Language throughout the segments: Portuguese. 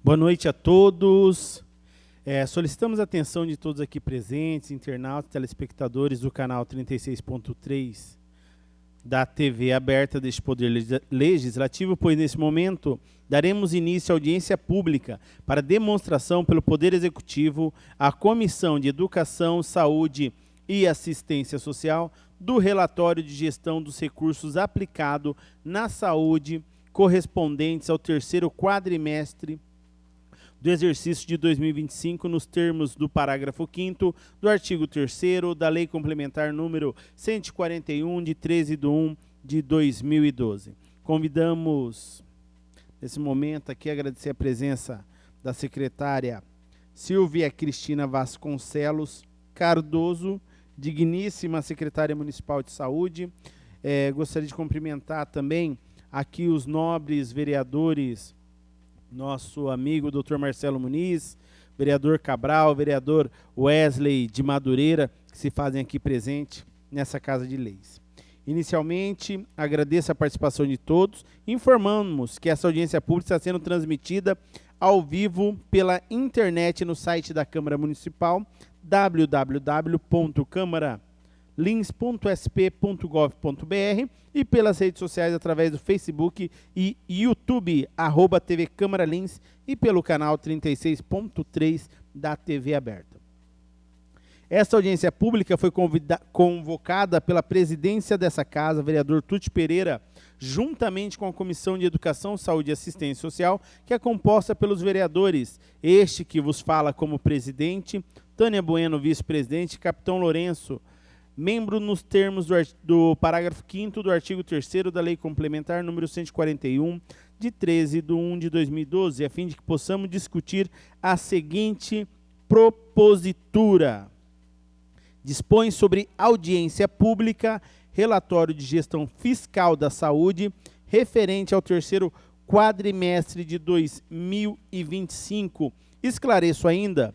Boa noite a todos. Solicitamos a atenção de todos aqui presentes, internautas, telespectadores do canal 36.3 da TV aberta deste Poder Legislativo, pois nesse momento daremos início à audiência pública para demonstração pelo Poder Executivo à Comissão de Educação, Saúde e Assistência Social do relatório de gestão dos recursos aplicado na saúde correspondentes ao terceiro quadrimestre do exercício de 2025, nos termos do parágrafo 5º do artigo 3º da Lei Complementar número 141, de 13/1 de 2012. Convidamos, nesse momento aqui, agradecer a presença da secretária Silvia Cristina Vasconcelos Cardoso, digníssima secretária municipal de saúde. Gostaria de cumprimentar também aqui os nobres vereadores, nosso amigo Dr. Marcelo Muniz, vereador Cabral, vereador Wesley de Madureira, que se fazem aqui presente nessa Casa de Leis. Inicialmente, agradeço a participação de todos. Informamos que essa audiência pública está sendo transmitida ao vivo pela internet no site da Câmara Municipal, www.câmaralins.sp.gov.br, e pelas redes sociais através do Facebook e YouTube, @TV Câmara Lins, e pelo canal 36.3 da TV aberta. Esta audiência pública foi convocada pela presidência dessa casa, vereador Tuti Pereira, juntamente com a Comissão de Educação, Saúde e Assistência Social, que é composta pelos vereadores, este que vos fala como presidente, Tânia Bueno, vice-presidente, Capitão Lourenço, membro nos termos do parágrafo 5º do artigo 3º da Lei Complementar número 141, de 13/1 de 2012, a fim de que possamos discutir a seguinte propositura. Dispõe sobre audiência pública, relatório de gestão fiscal da saúde, referente ao terceiro quadrimestre de 2025. Esclareço ainda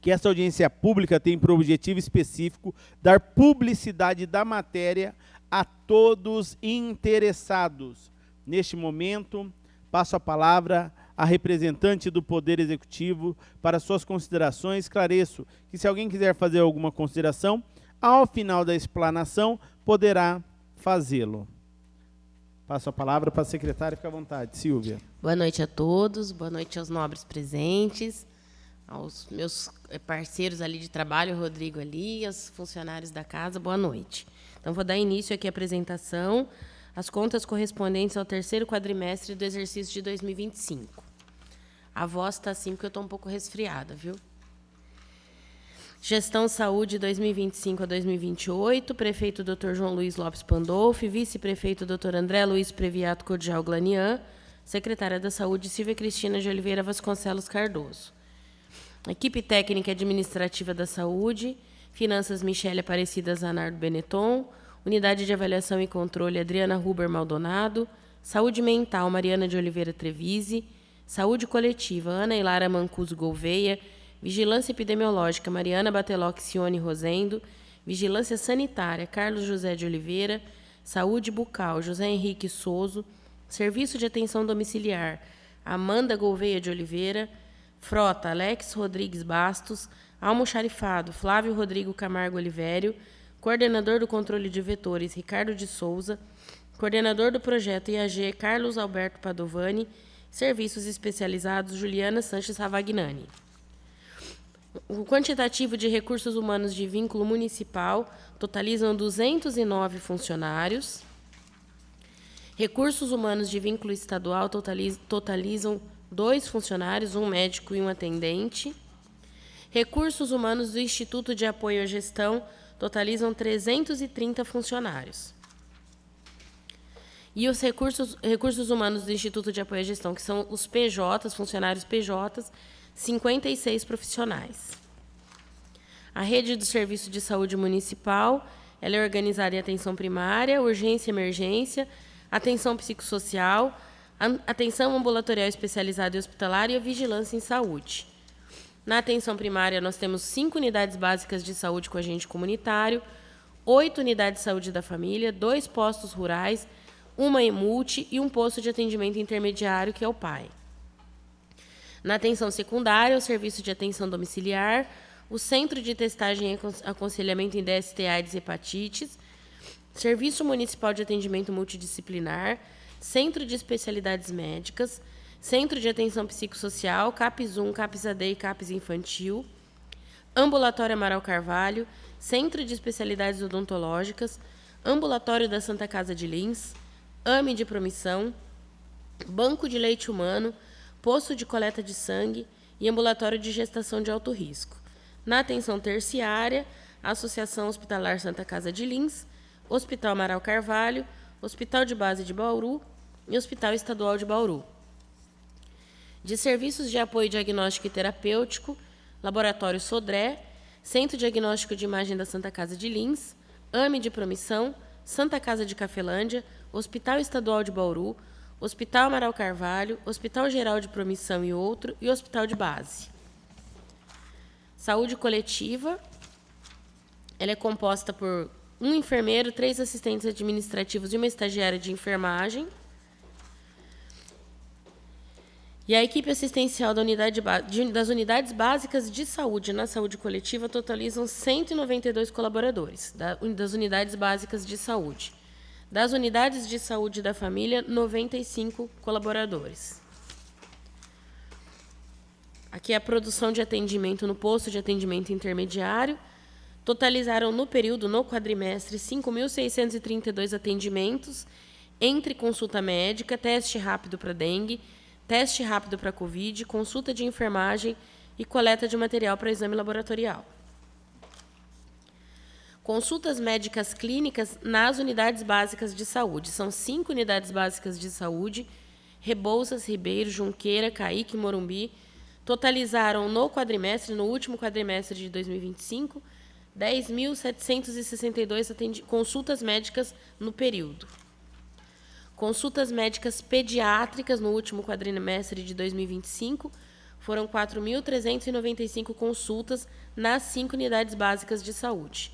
que esta audiência pública tem por objetivo específico dar publicidade da matéria a todos interessados. Neste momento, passo a palavra à representante do Poder Executivo para suas considerações. Esclareço que, se alguém quiser fazer alguma consideração, ao final da explanação, poderá fazê-lo. Passo a palavra para a secretária, fica à vontade. Silvia. Boa noite a todos, boa noite aos nobres presentes, aos meus parceiros ali de trabalho, o Rodrigo ali, aos funcionários da casa, boa noite. Então, vou dar início aqui à apresentação, as contas correspondentes ao terceiro quadrimestre do exercício de 2025. A voz está assim porque eu estou um pouco resfriada, viu? Gestão Saúde 2025 a 2028, prefeito Dr. João Luiz Lopes Pandolfi, vice-prefeito Dr. André Luiz Previato Cordial Glanian, secretária da Saúde Silvia Cristina de Oliveira Vasconcelos Cardoso. Equipe técnica e administrativa da saúde, finanças Michele Aparecida Zanardo Benetton, unidade de avaliação e controle Adriana Huber Maldonado, saúde mental Mariana de Oliveira Trevise, saúde coletiva Ana Hilara Mancuso Gouveia, vigilância epidemiológica Mariana Bateloc Cione Rosendo, vigilância sanitária Carlos José de Oliveira, saúde bucal José Henrique Souzo, serviço de atenção domiciliar Amanda Gouveia de Oliveira, frota Alex Rodrigues Bastos, almoxarifado Flávio Rodrigo Camargo Olivério, coordenador do controle de vetores Ricardo de Souza, coordenador do projeto IAG Carlos Alberto Padovani, serviços especializados Juliana Sanches Ravagnani. O quantitativo de recursos humanos de vínculo municipal totalizam 209 funcionários. Recursos humanos de vínculo estadual totalizam 2 funcionários, um médico e um atendente. Recursos humanos do Instituto de Apoio à Gestão totalizam 330 funcionários. E os recursos humanos do Instituto de Apoio à Gestão, que são os PJs, funcionários PJs, 56 profissionais. A rede do Serviço de Saúde Municipal, ela é organizada em atenção primária, urgência e emergência, atenção psicossocial, atenção ambulatorial especializada e hospitalar e a vigilância em saúde. Na atenção primária, nós temos 5 unidades básicas de saúde com agente comunitário, 8 unidades de saúde da família, 2 postos rurais, uma EMULTI e um posto de atendimento intermediário, que é o PAI. Na atenção secundária, o Serviço de Atenção Domiciliar, o Centro de Testagem e Aconselhamento em DST, AIDS e Hepatites, Serviço Municipal de Atendimento Multidisciplinar, Centro de Especialidades Médicas, Centro de Atenção Psicossocial, CAPS 1, CAPS AD e CAPS Infantil, Ambulatório Amaral Carvalho, Centro de Especialidades Odontológicas, Ambulatório da Santa Casa de Lins, AME de Promissão, Banco de Leite Humano, Posto de Coleta de Sangue e Ambulatório de Gestação de Alto Risco. Na atenção terciária, Associação Hospitalar Santa Casa de Lins, Hospital Amaral Carvalho, Hospital de Base de Bauru e Hospital Estadual de Bauru. De serviços de apoio diagnóstico e terapêutico, Laboratório Sodré, Centro Diagnóstico de Imagem da Santa Casa de Lins, AME de Promissão, Santa Casa de Cafelândia, Hospital Estadual de Bauru, Hospital Amaral Carvalho, Hospital Geral de Promissão e outro, e Hospital de Base. Saúde coletiva, ela é composta por um enfermeiro, 3 assistentes administrativos e uma estagiária de enfermagem. E a equipe assistencial das unidades básicas de saúde na saúde coletiva totalizam 192 colaboradores, das unidades básicas de saúde. Das unidades de saúde da família, 95 colaboradores. Aqui é a produção de atendimento no posto de atendimento intermediário. Totalizaram no período, no quadrimestre, 5.632 atendimentos, entre consulta médica, teste rápido para dengue, teste rápido para Covid, consulta de enfermagem e coleta de material para exame laboratorial. Consultas médicas clínicas nas unidades básicas de saúde. São 5 unidades básicas de saúde, Rebouças, Ribeiro, Junqueira, Caique, Morumbi, totalizaram no último quadrimestre de 2025, 10.762 consultas médicas no período. Consultas médicas pediátricas no último quadrimestre de 2025 foram 4.395 consultas nas 5 unidades básicas de saúde.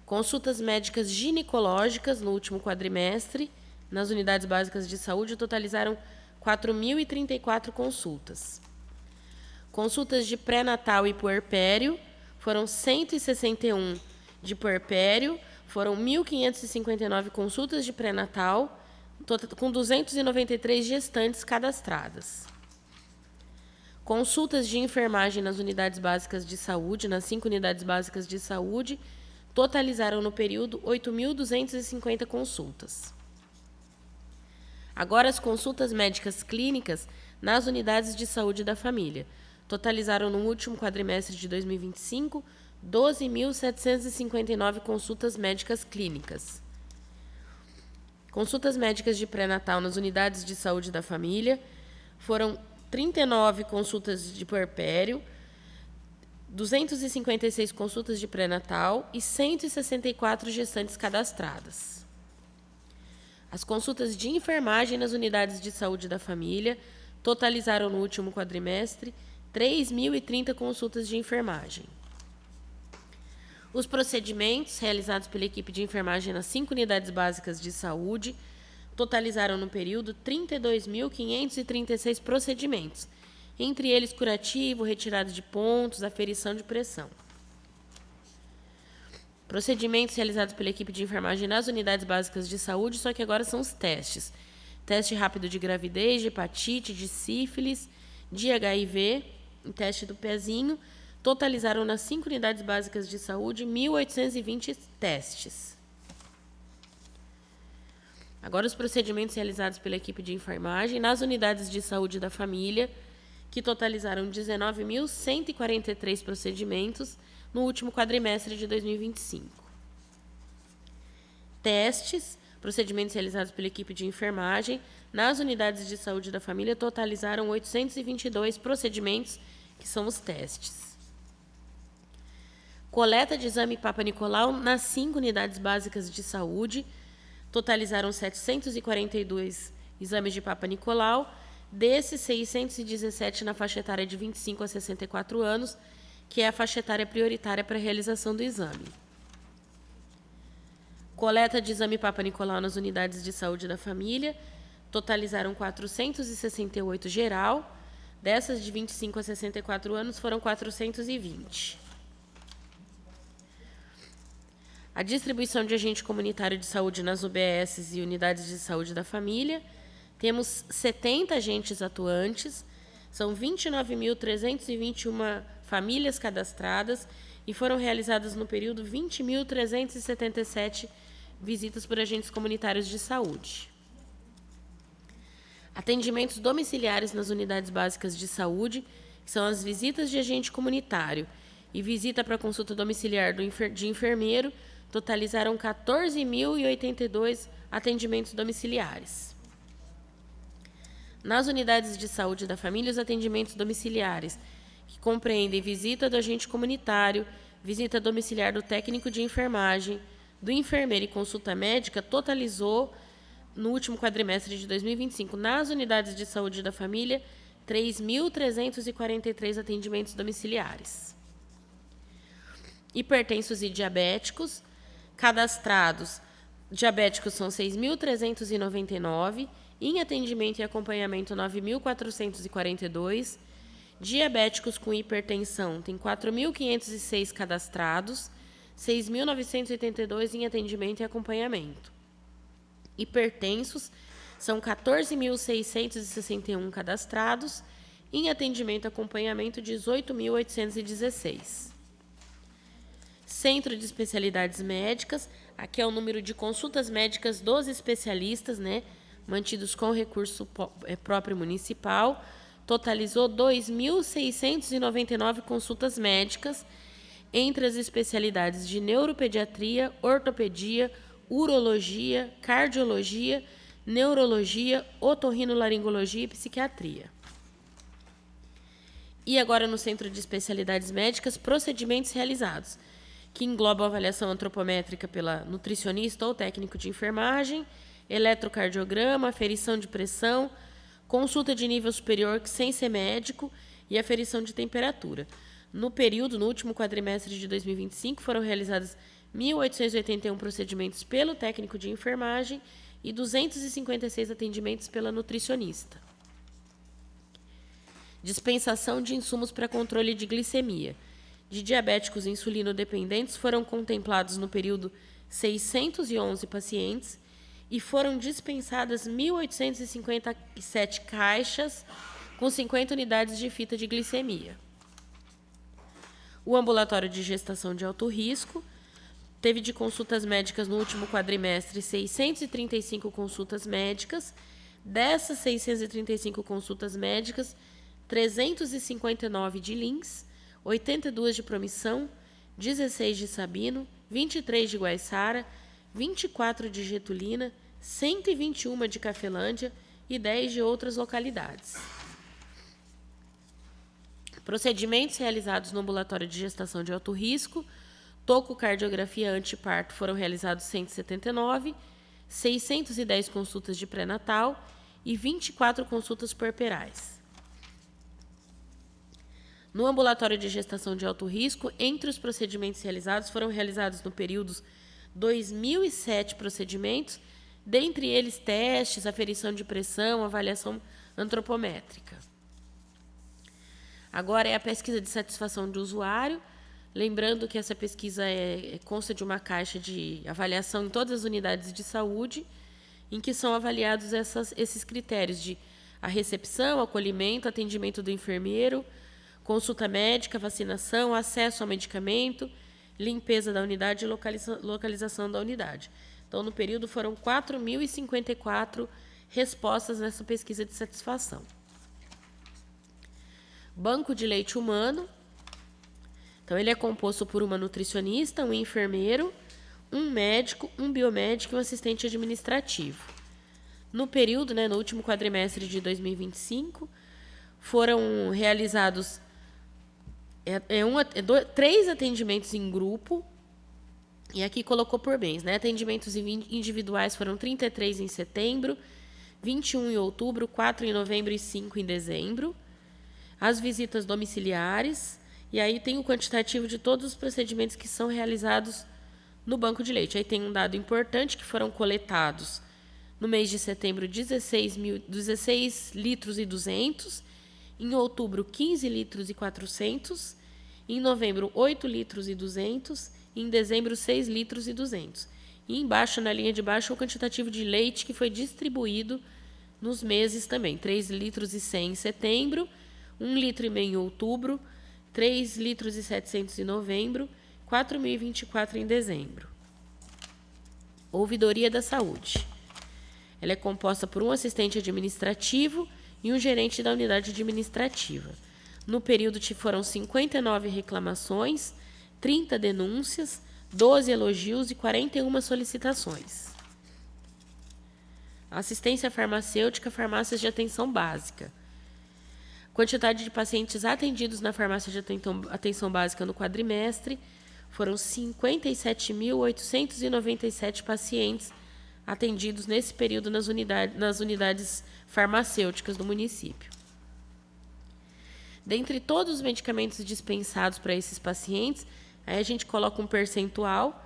Consultas médicas ginecológicas no último quadrimestre, nas unidades básicas de saúde, totalizaram 4.034 consultas. Consultas de pré-natal e puerpério foram 161 de puerpério, foram 1.559 consultas de pré-natal, com 293 gestantes cadastradas. Consultas de enfermagem nas unidades básicas de saúde, nas 5 unidades básicas de saúde, totalizaram no período 8.250 consultas. Agora, as consultas médicas clínicas nas unidades de saúde da família totalizaram no último quadrimestre de 2025 12.759 consultas médicas clínicas. Consultas médicas de pré-natal nas unidades de saúde da família foram 39 consultas de puerpério, 256 consultas de pré-natal e 164 gestantes cadastradas. As consultas de enfermagem nas unidades de saúde da família totalizaram no último quadrimestre 3.030 consultas de enfermagem. Os procedimentos realizados pela equipe de enfermagem nas 5 unidades básicas de saúde totalizaram no período 32.536 procedimentos, entre eles curativo, retirada de pontos, aferição de pressão. Procedimentos realizados pela equipe de enfermagem nas unidades básicas de saúde, só que agora são os testes. Teste rápido de gravidez, de hepatite, de sífilis, de HIV, teste do pezinho, totalizaram nas 5 unidades básicas de saúde 1.820 testes. Agora, os procedimentos realizados pela equipe de enfermagem nas unidades de saúde da família, que totalizaram 19.143 procedimentos no último quadrimestre de 2025. Testes, procedimentos realizados pela equipe de enfermagem nas unidades de saúde da família totalizaram 822 procedimentos, que são os testes. Coleta de exame Papa Nicolau nas 5 unidades básicas de saúde totalizaram 742 exames de Papa Nicolau, desses 617 na faixa etária de 25 a 64 anos, que é a faixa etária prioritária para a realização do exame. Coleta de exame Papa Nicolau nas unidades de saúde da família totalizaram 468 geral, Dessas de 25 a 64 anos foram 420. A distribuição de agente comunitário de saúde nas UBSs e unidades de saúde da família. Temos 70 agentes atuantes, são 29.321 famílias cadastradas e foram realizadas no período 20.377 visitas por agentes comunitários de saúde. Atendimentos domiciliares nas unidades básicas de saúde, que são as visitas de agente comunitário e visita para consulta domiciliar de enfermeiro, totalizaram 14.082 atendimentos domiciliares. Nas unidades de saúde da família, os atendimentos domiciliares, que compreendem visita do agente comunitário, visita domiciliar do técnico de enfermagem, do enfermeiro e consulta médica, totalizou, no último quadrimestre de 2025, nas unidades de saúde da família, 3.343 atendimentos domiciliares. Hipertensos e diabéticos, cadastrados, diabéticos são 6.399, em atendimento e acompanhamento 9.442, diabéticos com hipertensão tem 4.506 cadastrados, 6.982 em atendimento e acompanhamento. Hipertensos são 14.661 cadastrados, em atendimento e acompanhamento 18.816. Centro de especialidades médicas, aqui é o número de consultas médicas dos especialistas, né, mantidos com recurso próprio municipal, totalizou 2.699 consultas médicas entre as especialidades de neuropediatria, ortopedia, urologia, cardiologia, neurologia, otorrinolaringologia e psiquiatria. E agora no Centro de Especialidades Médicas, procedimentos realizados, que englobam avaliação antropométrica pela nutricionista ou técnico de enfermagem, eletrocardiograma, aferição de pressão, consulta de nível superior sem ser médico e aferição de temperatura. No último quadrimestre de 2025, foram realizados 1.881 procedimentos pelo técnico de enfermagem e 256 atendimentos pela nutricionista. Dispensação de insumos para controle de glicemia. De diabéticos insulino-dependentes foram contemplados no período 611 pacientes e foram dispensadas 1.857 caixas com 50 unidades de fita de glicemia. O ambulatório de gestação de alto risco teve de consultas médicas no último quadrimestre 635 consultas médicas. Dessas 635 consultas médicas, 359 de Lins, 82 de Promissão, 16 de Sabino, 23 de Guaiçara, 24 de Getulina, 121 de Cafelândia e 10 de outras localidades. Procedimentos realizados no ambulatório de gestação de alto risco, tococardiografia anteparto foram realizados 179, 610 consultas de pré-natal e 24 consultas puerperais. No ambulatório de gestação de alto risco, entre os procedimentos realizados, foram realizados no período 2.007 procedimentos, dentre eles testes, aferição de pressão, avaliação antropométrica. Agora é a pesquisa de satisfação do usuário, lembrando que essa pesquisa consta de uma caixa de avaliação em todas as unidades de saúde, em que são avaliados esses critérios de a recepção, acolhimento, atendimento do enfermeiro, consulta médica, vacinação, acesso ao medicamento, limpeza da unidade e localização da unidade. Então, no período, foram 4.054 respostas nessa pesquisa de satisfação. Banco de leite humano. Então, ele é composto por uma nutricionista, um enfermeiro, um médico, um biomédico e um assistente administrativo. No período, no último quadrimestre de 2025, foram realizados 3 atendimentos em grupo, e aqui colocou por bens, atendimentos individuais foram 33 em setembro, 21 em outubro, 4 em novembro e 5 em dezembro. As visitas domiciliares, e aí tem o quantitativo de todos os procedimentos que são realizados no banco de leite. Aí tem um dado importante que foram coletados no mês de setembro 16 litros e 200, Em outubro, 15 litros e 400. Em novembro, 8 litros e 200. E em dezembro, 6 litros e 200. E embaixo, na linha de baixo, o quantitativo de leite que foi distribuído nos meses também. 3 litros e 100 em setembro, 1,5 litro em outubro, 3 litros e 700 em novembro, 4.024 em dezembro. Ouvidoria da Saúde. Ela é composta por um assistente administrativo e um gerente da unidade administrativa. No período foram 59 reclamações, 30 denúncias, 12 elogios e 41 solicitações. Assistência farmacêutica, farmácias de atenção básica. Quantidade de pacientes atendidos na farmácia de atenção básica no quadrimestre foram 57.897 pacientes atendidos nesse período nas unidades farmacêuticas do município. Dentre todos os medicamentos dispensados para esses pacientes, aí a gente coloca um percentual,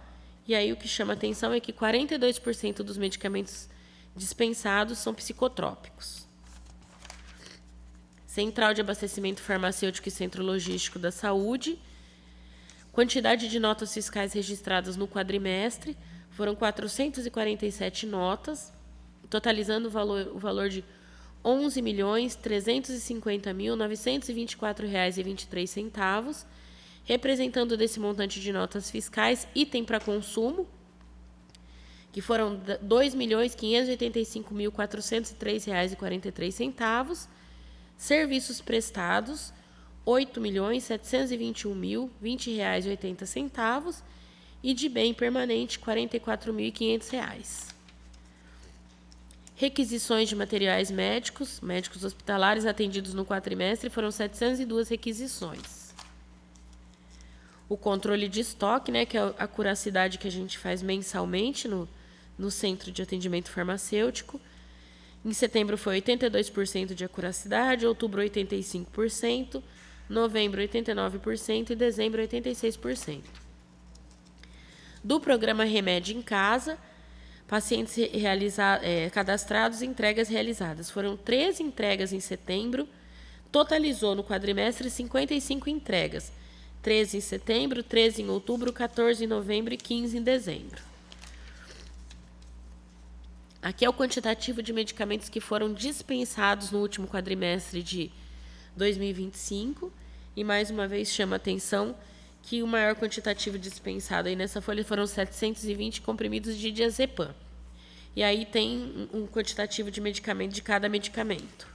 e aí o que chama atenção é que 42% dos medicamentos dispensados são psicotrópicos. Central de Abastecimento Farmacêutico e Centro Logístico da Saúde. Quantidade de notas fiscais registradas no quadrimestre foram 447 notas, totalizando o valor de R$ 11.350.924,23, representando desse montante de notas fiscais item para consumo, que foram R$ 2.585.403,43, serviços prestados, R$ 8.721.020,80 e de bem permanente, R$ 44.500. Requisições de materiais médicos hospitalares atendidos no quadrimestre foram 702 requisições. O controle de estoque, que é a curacidade que a gente faz mensalmente no Centro de Atendimento Farmacêutico. Em setembro foi 82% de acuracidade, outubro 85%, novembro 89% e dezembro 86%. Do programa Remédio em Casa, pacientes cadastrados e entregas realizadas. Foram 13 entregas em setembro, totalizou no quadrimestre 55 entregas. 13 em setembro, 13 em outubro, 14 em novembro e 15 em dezembro. Aqui é o quantitativo de medicamentos que foram dispensados no último quadrimestre de 2025. E, mais uma vez, chama a atenção que o maior quantitativo dispensado aí nessa folha foram 720 comprimidos de diazepam. E aí tem um quantitativo de medicamento de cada medicamento.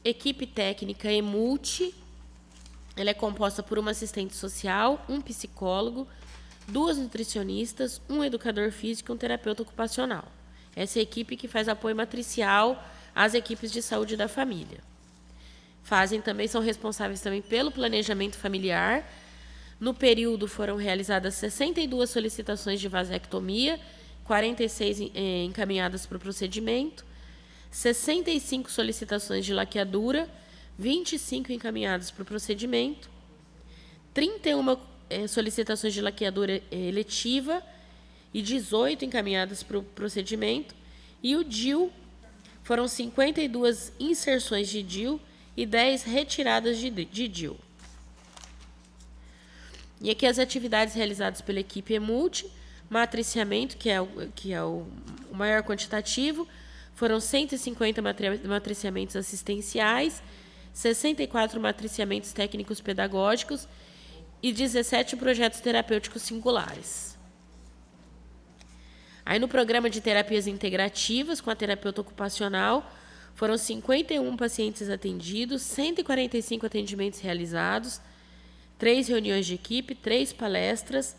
Equipe técnica EMULTI. Ela é composta por uma assistente social, um psicólogo, 2 nutricionistas, um educador físico e um terapeuta ocupacional. Essa é a equipe que faz apoio matricial às equipes de saúde da família. São responsáveis também pelo planejamento familiar. No período foram realizadas 62 solicitações de vasectomia, 46 encaminhadas para o procedimento, 65 solicitações de laqueadura, 25 encaminhadas para o procedimento, 31 solicitações de laqueadura eletiva e 18 encaminhadas para o procedimento. E o DIU, foram 52 inserções de DIU e 10 retiradas de DIU. E aqui as atividades realizadas pela equipe EMULTI, matriciamento, que é o maior quantitativo, foram 150 matriciamentos assistenciais, 64 matriciamentos técnicos pedagógicos e 17 projetos terapêuticos singulares. Aí no programa de terapias integrativas com a terapeuta ocupacional, foram 51 pacientes atendidos, 145 atendimentos realizados, 3 reuniões de equipe, 3 palestras,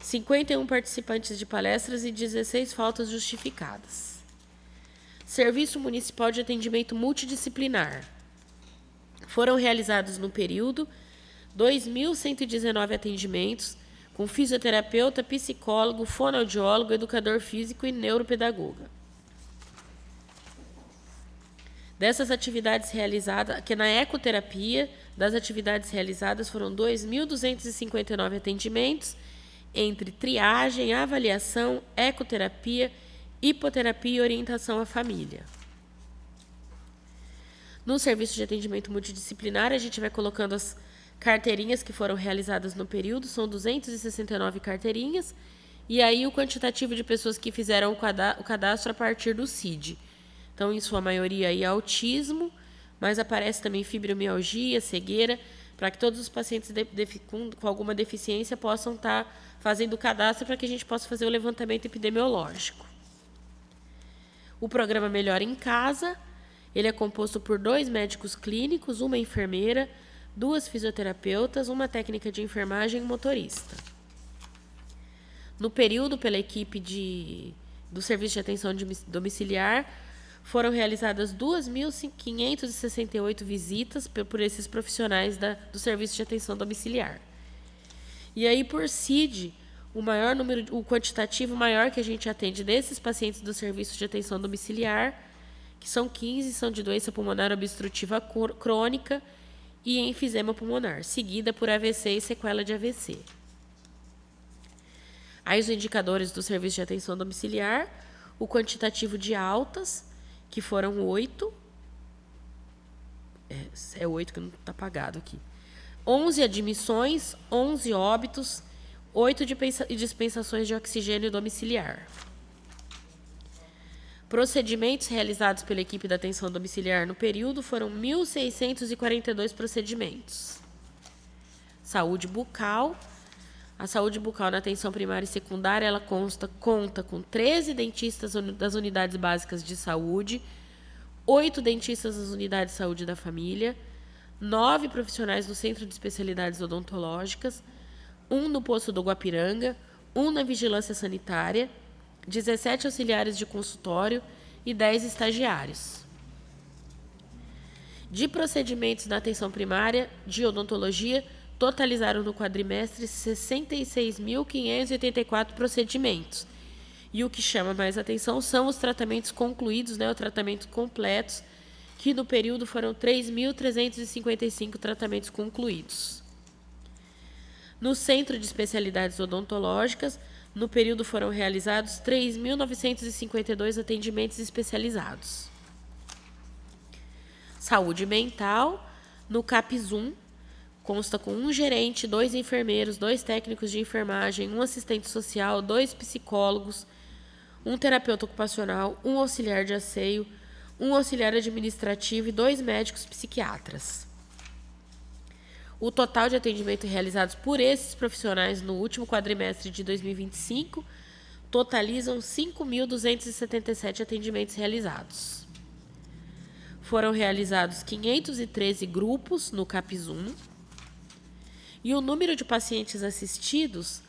51 participantes de palestras e 16 faltas justificadas. Serviço Municipal de Atendimento Multidisciplinar. Foram realizados no período 2.119 atendimentos com fisioterapeuta, psicólogo, fonoaudiólogo, educador físico e neuropedagoga. Dessas atividades realizadas, que na ecoterapia, das atividades realizadas foram 2.259 atendimentos, entre triagem, avaliação, ecoterapia, hipoterapia e orientação à família. No serviço de atendimento multidisciplinar, a gente vai colocando as carteirinhas que foram realizadas no período, são 269 carteirinhas, e aí o quantitativo de pessoas que fizeram o cadastro a partir do CID. Então, em sua maioria, aí, autismo, mas aparece também fibromialgia, cegueira, para que todos os pacientes com alguma deficiência possam estar fazendo o cadastro para que a gente possa fazer o levantamento epidemiológico. O programa Melhora em Casa, ele é composto por 2 médicos clínicos, uma enfermeira, 2 fisioterapeutas, uma técnica de enfermagem e um motorista. No período, pela equipe do Serviço de Atenção Domiciliar, foram realizadas 2.568 visitas por esses profissionais do Serviço de Atenção Domiciliar. E aí, por CID, o quantitativo maior que a gente atende desses pacientes do Serviço de Atenção Domiciliar, que são 15, são de doença pulmonar obstrutiva crônica e enfisema pulmonar, seguida por AVC e sequela de AVC. Aí os indicadores do Serviço de Atenção Domiciliar, o quantitativo de altas, que foram 8. É 8 que não está apagado aqui. 11 admissões, 11 óbitos, 8 dispensações de oxigênio domiciliar. Procedimentos realizados pela equipe da atenção domiciliar no período foram 1.642 procedimentos. Saúde bucal. A saúde bucal na atenção primária e secundária, ela conta com 13 dentistas das unidades básicas de saúde, 8 dentistas das unidades de saúde da família, 9 profissionais do Centro de Especialidades Odontológicas, 1 no posto do Guapiranga, 1 na vigilância sanitária, 17 auxiliares de consultório e 10 estagiários. De procedimentos na atenção primária de odontologia, totalizaram no quadrimestre 66.584 procedimentos. E o que chama mais atenção são os tratamentos concluídos, os tratamentos completos, que no período foram 3.355 tratamentos concluídos. No Centro de Especialidades Odontológicas, no período foram realizados 3.952 atendimentos especializados. Saúde mental, no CAPS 1, consta com 1 gerente, 2 enfermeiros, 2 técnicos de enfermagem, 1 assistente social, 2 psicólogos, 1 terapeuta ocupacional, 1 auxiliar de asseio, 1 auxiliar administrativo e 2 médicos psiquiatras. O total de atendimentos realizados por esses profissionais no último quadrimestre de 2025 totalizam 5.277 atendimentos realizados. Foram realizados 513 grupos no CAPS 1, e o número de pacientes assistidos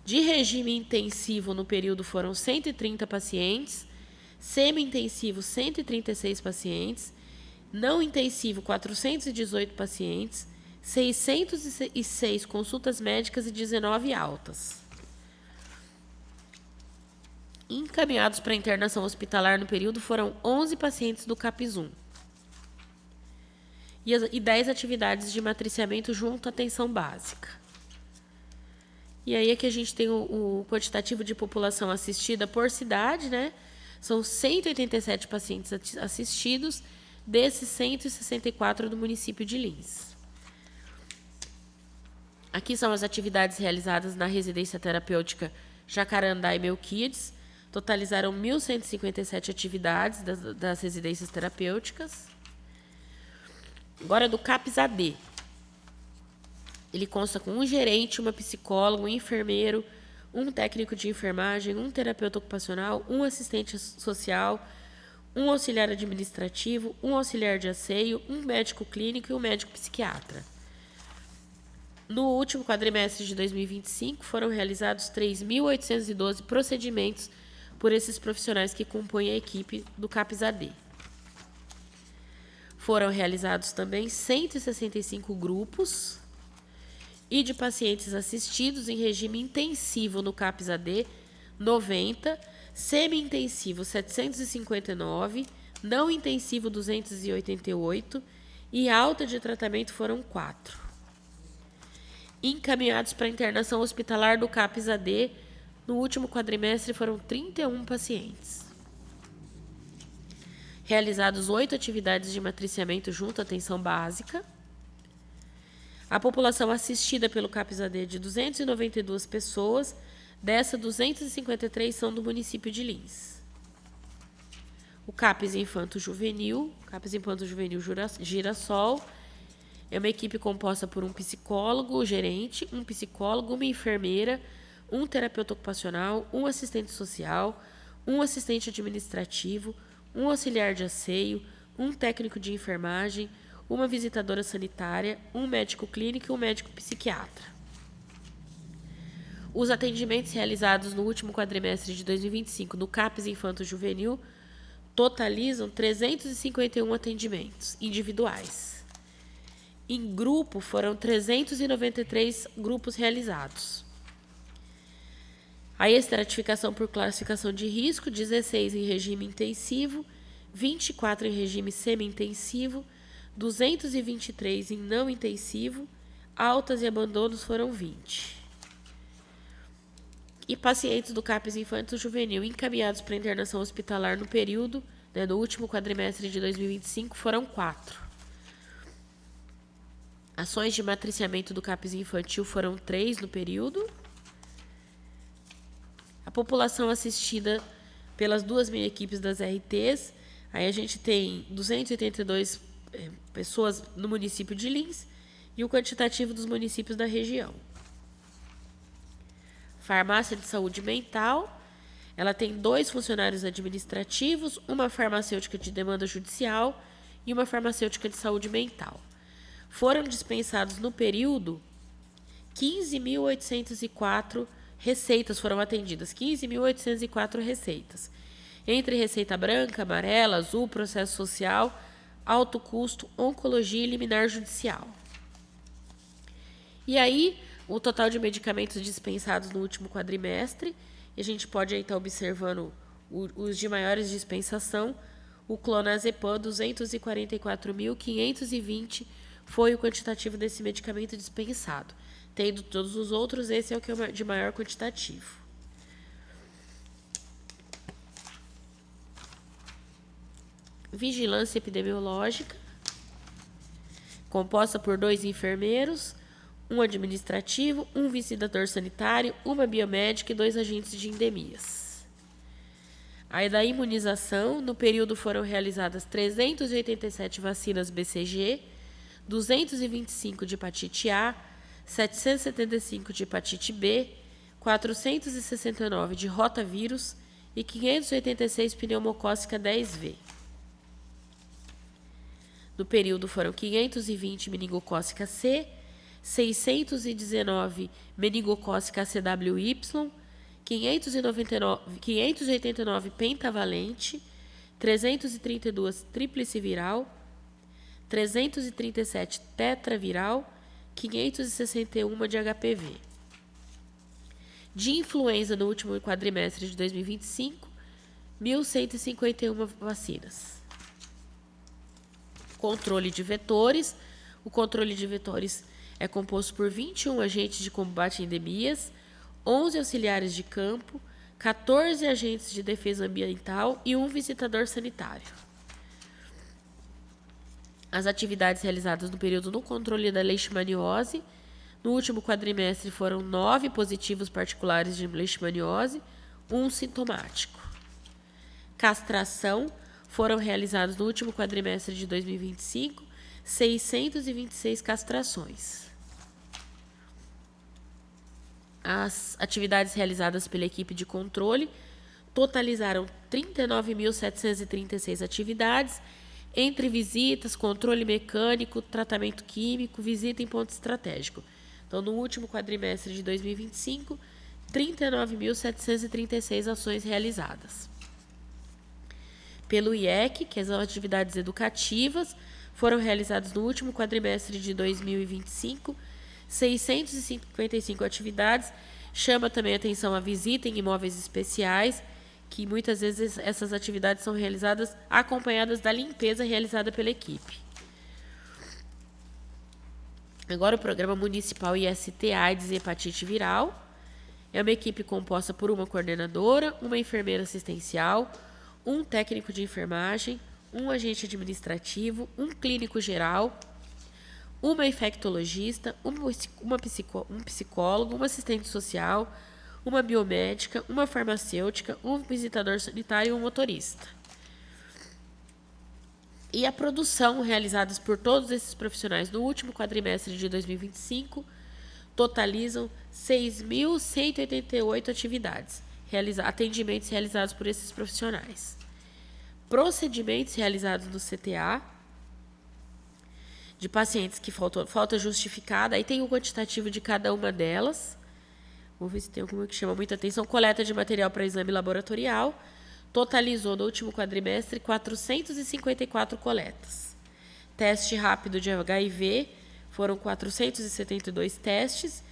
de regime intensivo no período foram 130 pacientes, semi-intensivo 136 pacientes, não intensivo 418 pacientes, 606 consultas médicas e 19 altas. Encaminhados para internação hospitalar no período foram 11 pacientes do CAPS 1. E 10 atividades de matriciamento junto à atenção básica. E aí é que a gente tem o quantitativo de população assistida por cidade, São 187 pacientes assistidos, desses 164 do município de Lins. Aqui são as atividades realizadas na residência terapêutica Jacarandá e Melquiades, totalizaram 1.157 atividades das residências terapêuticas. Agora, do CAPS AD. Ele consta com 1 gerente, uma psicóloga, 1 enfermeiro, 1 técnico de enfermagem, 1 terapeuta ocupacional, 1 assistente social, 1 auxiliar administrativo, 1 auxiliar de asseio, 1 médico clínico e 1 médico psiquiatra. No último quadrimestre de 2025, foram realizados 3.812 procedimentos por esses profissionais que compõem a equipe do CAPS AD. Foram realizados também 165 grupos e de pacientes assistidos em regime intensivo no CAPS AD, 90, semi-intensivo 759, não intensivo 288 e alta de tratamento foram 4. Encaminhados para internação hospitalar do CAPS AD, no último quadrimestre foram 31 pacientes. Realizados 8 atividades de matriciamento junto à atenção básica. A população assistida pelo CAPS-AD é de 292 pessoas, dessas 253 são do município de Lins. O CAPS Infanto Juvenil Girassol, é uma equipe composta por um psicólogo gerente, um psicólogo, uma enfermeira, um terapeuta ocupacional, um assistente social, um assistente administrativo, um auxiliar de asseio, um técnico de enfermagem, uma visitadora sanitária, um médico clínico e um médico psiquiatra. Os atendimentos realizados no último quadrimestre de 2025 no CAPS Infanto Juvenil totalizam 351 atendimentos individuais. Em grupo, foram 393 grupos realizados. A estratificação por classificação de risco, 16 em regime intensivo, 24 em regime semi-intensivo, 223 em não intensivo, altas e abandonos foram 20. E pacientes do CAPS Infanto Juvenil encaminhados para internação hospitalar no período, no último quadrimestre de 2025, foram 4. Ações de matriciamento do CAPS infantil foram 3 no período. A população assistida pelas 2 mini equipes das RTs, aí a gente tem 282 pessoas no município de Lins e o quantitativo dos municípios da região. Farmácia de saúde mental, ela tem 2 funcionários administrativos, uma farmacêutica de demanda judicial e uma farmacêutica de saúde mental. Foram dispensados no período 15.804 receitas foram atendidas, 15.804 receitas. Entre receita branca, amarela, azul, processo social, alto custo, oncologia e liminar judicial. E aí, o total de medicamentos dispensados no último quadrimestre, e a gente pode aí estar observando os de maiores dispensação, o clonazepam, 244.520 foi o quantitativo desse medicamento dispensado. Tendo todos os outros, esse é o que é de maior quantitativo. Vigilância epidemiológica, composta por 2 enfermeiros, um administrativo, um visitador sanitário, uma biomédica e 2 agentes de endemias. Aí da imunização, no período foram realizadas 387 vacinas BCG, 225 de hepatite A, 775 de hepatite B, 469 de rotavírus e 586 pneumocócica 10V. No período foram 520 meningocócica C, 619 meningocócica CWY, 589 pentavalente, 332 tríplice viral, 337 tetraviral, 561 de HPV. De influenza no último quadrimestre de 2025, 1.151 vacinas. Controle de vetores. O controle de vetores é composto por 21 agentes de combate a endemias, 11 auxiliares de campo, 14 agentes de defesa ambiental e um visitador sanitário. As atividades realizadas no período no controle da leishmaniose. No último quadrimestre foram 9 positivos particulares de leishmaniose, 1 sintomático. Castração. Foram realizados no último quadrimestre de 2025 626 castrações. As atividades realizadas pela equipe de controle totalizaram 39.736 atividades, entre visitas, controle mecânico, tratamento químico, visita em ponto estratégico. Então, no último quadrimestre de 2025, 39.736 ações realizadas. Pelo IEC, que são atividades educativas, foram realizadas no último quadrimestre de 2025, 655 atividades. Chama também a atenção a visita em imóveis especiais, que muitas vezes essas atividades são realizadas acompanhadas da limpeza realizada pela equipe. Agora o Programa Municipal IST AIDS e Hepatite Viral. É uma equipe composta por uma coordenadora, uma enfermeira assistencial, um técnico de enfermagem, um agente administrativo, um clínico geral, uma infectologista, um psicólogo, um assistente social, uma biomédica, uma farmacêutica, um visitador sanitário e um motorista. E a produção realizada por todos esses profissionais no último quadrimestre de 2025 totalizam 6.188 atividades, atendimentos realizados por esses profissionais. Procedimentos realizados no CTA, de pacientes que falta justificada, aí tem o quantitativo de cada uma delas. Vamos ver se tem alguma que chama muita atenção. Coleta de material para exame laboratorial, totalizou no último quadrimestre 454 coletas. Teste rápido de HIV, foram 472 testes,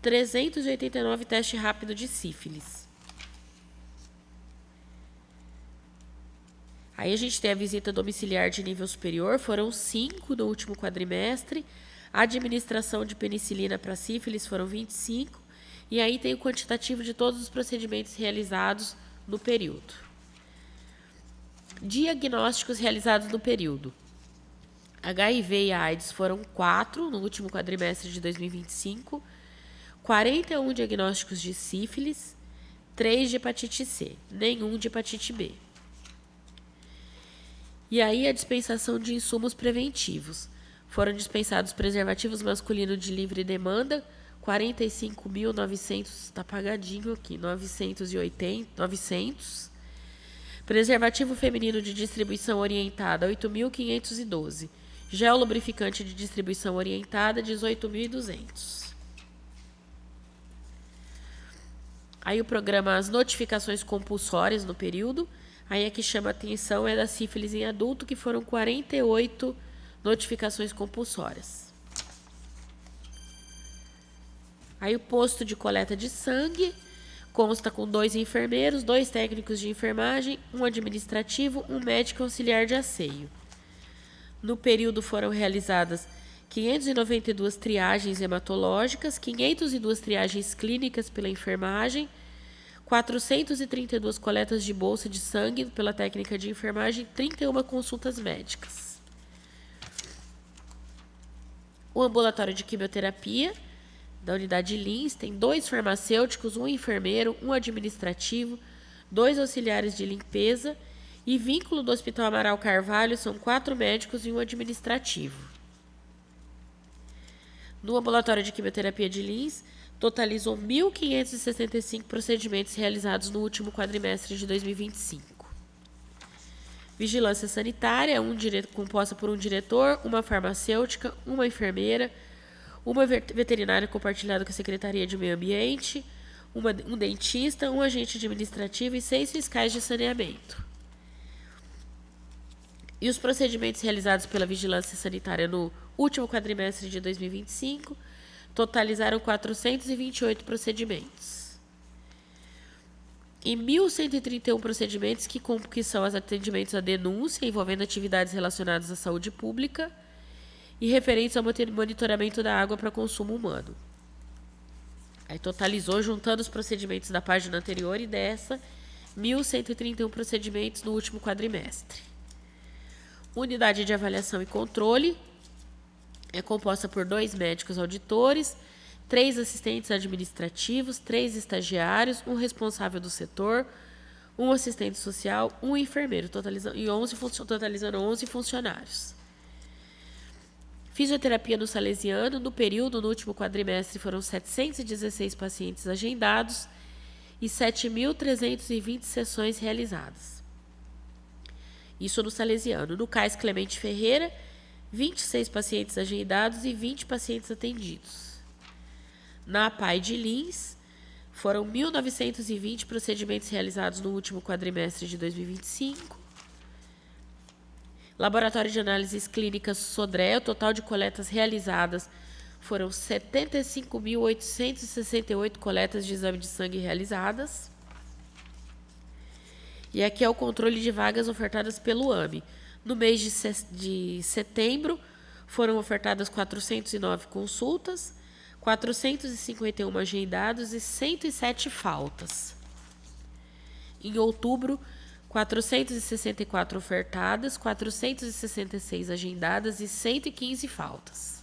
389 testes rápidos de sífilis. Aí a gente tem a visita domiciliar de nível superior, foram 5 no último quadrimestre. A administração de penicilina para sífilis foram 25. E aí tem o quantitativo de todos os procedimentos realizados no período. Diagnósticos realizados no período. HIV e AIDS foram 4 no último quadrimestre de 2025. 41 diagnósticos de sífilis, 3 de hepatite C, nenhum de hepatite B. E aí a dispensação de insumos preventivos. Foram dispensados preservativos masculinos de livre demanda, 45.900, está pagadinho aqui, 900. Preservativo feminino de distribuição orientada, 8.512. Gel lubrificante de distribuição orientada, 18.200. Aí o programa As Notificações Compulsórias no período. Aí a que chama atenção é da sífilis em adulto, que foram 48 notificações compulsórias. Aí o posto de coleta de sangue consta com 2 enfermeiros, 2 técnicos de enfermagem, um administrativo, um médico auxiliar de asseio. No período foram realizadas 592 triagens hematológicas, 502 triagens clínicas pela enfermagem, 432 coletas de bolsa de sangue pela técnica de enfermagem, 31 consultas médicas. O ambulatório de quimioterapia da unidade Lins tem 2 farmacêuticos, um enfermeiro, um administrativo, 2 auxiliares de limpeza e vínculo do Hospital Amaral Carvalho são 4 médicos e um administrativo. No ambulatório de quimioterapia de Lins, totalizou 1.565 procedimentos realizados no último quadrimestre de 2025. Vigilância sanitária, composta por um diretor, uma farmacêutica, uma enfermeira, uma veterinária compartilhada com a Secretaria de Meio Ambiente, um dentista, um agente administrativo e 6 fiscais de saneamento. E os procedimentos realizados pela Vigilância Sanitária no último quadrimestre de 2025 totalizaram 428 procedimentos. E 1.131 procedimentos que são os atendimentos à denúncia envolvendo atividades relacionadas à saúde pública e referentes ao monitoramento da água para consumo humano. Aí totalizou, juntando os procedimentos da página anterior e dessa, 1.131 procedimentos no último quadrimestre. Unidade de avaliação e controle é composta por 2 médicos auditores, 3 assistentes administrativos, 3 estagiários, um responsável do setor, um assistente social, um enfermeiro, totalizando 11 funcionários. Fisioterapia no Salesiano, no período, no último quadrimestre, foram 716 pacientes agendados e 7.320 sessões realizadas. Isso no Salesiano. No CAIS Clemente Ferreira, 26 pacientes agendados e 20 pacientes atendidos. Na APAI de Lins, foram 1.920 procedimentos realizados no último quadrimestre de 2025. Laboratório de Análises Clínicas Sodré, o total de coletas realizadas foram 75.868 coletas de exame de sangue realizadas. E aqui é o controle de vagas ofertadas pelo AME. No mês de setembro, foram ofertadas 409 consultas, 451 agendados e 107 faltas. Em outubro, 464 ofertadas, 466 agendadas e 115 faltas.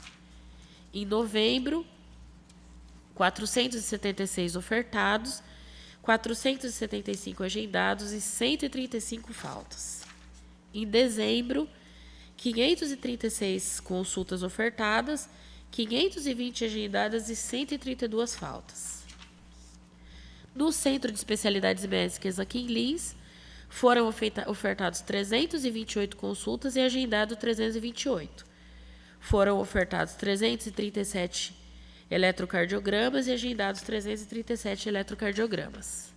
Em novembro, 476 ofertados, 475 agendados e 135 faltas. Em dezembro, 536 consultas ofertadas, 520 agendadas e 132 faltas. No Centro de Especialidades Médicas aqui em Lins, foram ofertados 328 consultas e agendado 328. Foram ofertados 337 eletrocardiogramas e agendados 337 eletrocardiogramas.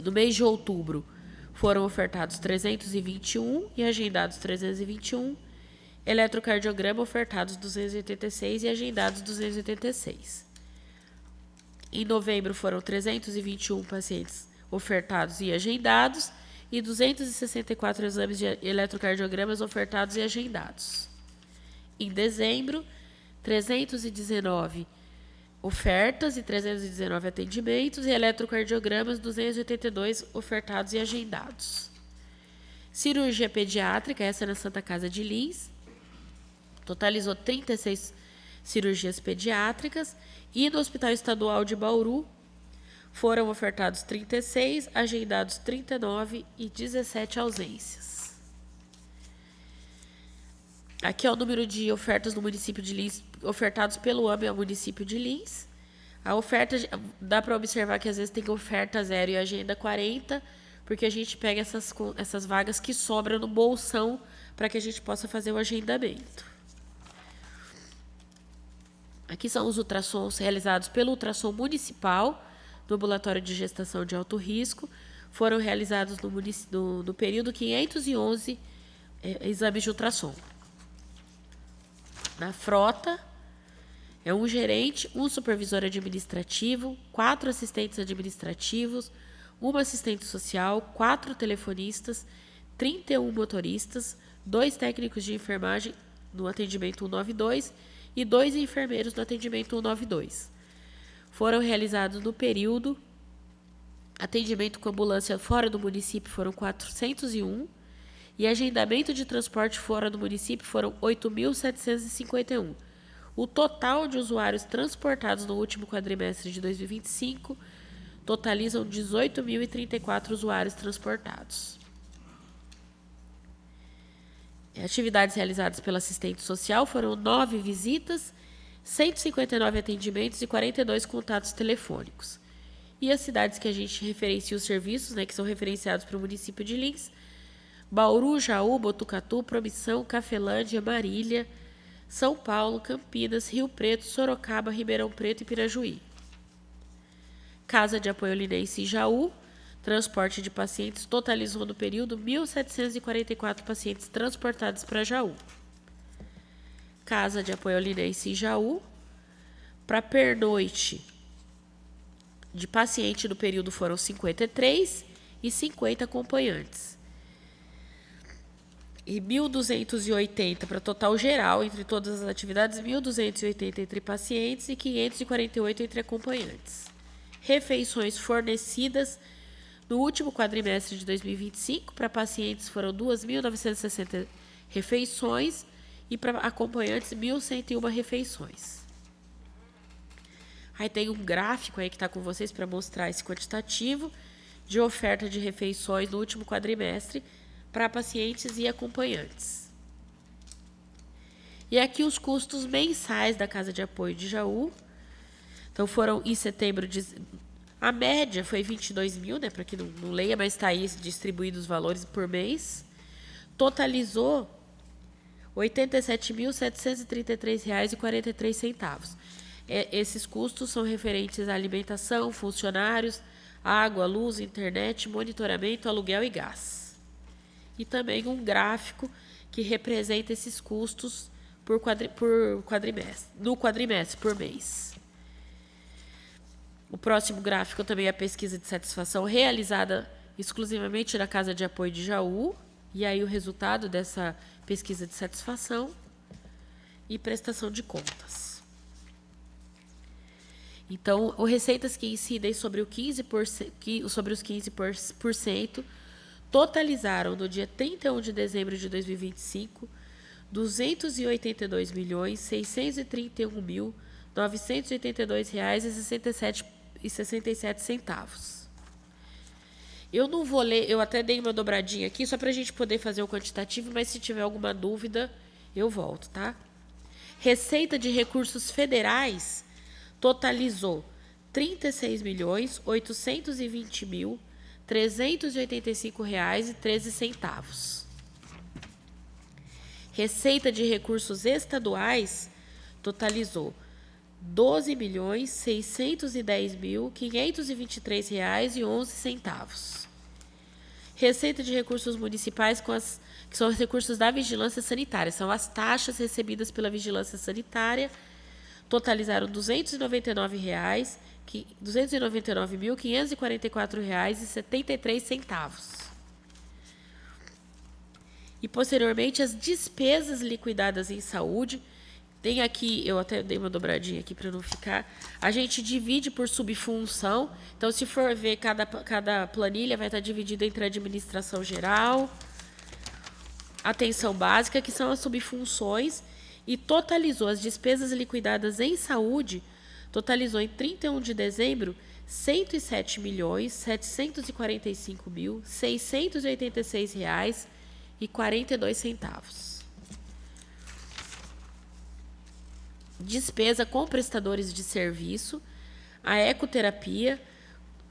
No mês de outubro, foram ofertados 321 e agendados 321. Eletrocardiograma ofertados 286 e agendados 286. Em novembro, foram 321 pacientes ofertados e agendados e 264 exames de eletrocardiogramas ofertados e agendados. Em dezembro, 319 ofertas e 319 atendimentos e eletrocardiogramas 282 ofertados e agendados. Cirurgia pediátrica, essa na Santa Casa de Lins, totalizou 36 cirurgias pediátricas e no Hospital Estadual de Bauru foram ofertados 36, agendados 39 e 17 ausências. Aqui é o número de ofertas no município de Lins, ofertados pelo AME ao município de Lins. A oferta, dá para observar que às vezes tem oferta 0 e agenda 40, porque a gente pega essas vagas que sobram no bolsão para que a gente possa fazer o agendamento. Aqui são os ultrassons realizados pelo ultrassom municipal do ambulatório de gestação de alto risco. Foram realizados no período 511 exames de ultrassom. Na frota, é um gerente, um supervisor administrativo, 4 assistentes administrativos, uma assistente social, 4 telefonistas, 31 motoristas, 2 técnicos de enfermagem no atendimento 192 e 2 enfermeiros no atendimento 192. Foram realizados no período atendimento com ambulância fora do município foram 401 e agendamento de transporte fora do município foram 8.751. O total de usuários transportados no último quadrimestre de 2025 totalizam 18.034 usuários transportados. Atividades realizadas pela assistente social foram 9 visitas, 159 atendimentos e 42 contatos telefônicos. E as cidades que a gente referencia os serviços, que são referenciados para o município de Lins: Bauru, Jaú, Botucatu, Promissão, Cafelândia, Marília, São Paulo, Campinas, Rio Preto, Sorocaba, Ribeirão Preto e Pirajuí. Casa de Apoio Linense em Jaú, transporte de pacientes totalizou no período 1.744 pacientes transportados para Jaú. Casa de Apoio Linense em Jaú, para pernoite de paciente no período foram 53 e 50 acompanhantes. E 1.280 para total geral, entre todas as atividades, 1.280 entre pacientes e 548 entre acompanhantes. Refeições fornecidas no último quadrimestre de 2025 para pacientes foram 2.960 refeições e para acompanhantes 1.101 refeições. Aí tem um gráfico aí que está com vocês para mostrar esse quantitativo de oferta de refeições no último quadrimestre para pacientes e acompanhantes. E aqui os custos mensais da Casa de Apoio de Jaú. Então foram em setembro, a média foi 22 mil, para quem não leia, mas está aí distribuídos os valores por mês. Totalizou R$ 87.733,43. Esses custos são referentes à alimentação, funcionários, água, luz, internet, monitoramento, aluguel e gás. E também um gráfico que representa esses custos por quadrimestre, no quadrimestre por mês. O próximo gráfico também é a pesquisa de satisfação realizada exclusivamente na Casa de Apoio de Jaú. E aí o resultado dessa pesquisa de satisfação e prestação de contas. Então, o receitas que incidem sobre, sobre os 15% totalizaram, no dia 31 de dezembro de 2025, R$ 282.631.982,67. Eu não vou ler, eu até dei uma dobradinha aqui, só para a gente poder fazer o quantitativo, mas se tiver alguma dúvida, eu volto, tá? Receita de recursos federais totalizou R$ 36.820.385,13. Receita de recursos estaduais totalizou R$ 12.610.523,11. Receita de recursos municipais, que são os recursos da vigilância sanitária, são as taxas recebidas pela vigilância sanitária, totalizaram R$ 299.544,73. E, posteriormente, as despesas liquidadas em saúde. Tem aqui, eu até dei uma dobradinha aqui para não ficar. A gente divide por subfunção. Então, se for ver, cada planilha vai estar dividida entre administração geral, atenção básica, que são as subfunções, e totalizou as despesas liquidadas em saúde, totalizou em 31 de dezembro R$ 107.745.686,42. Despesa com prestadores de serviço, a ecoterapia,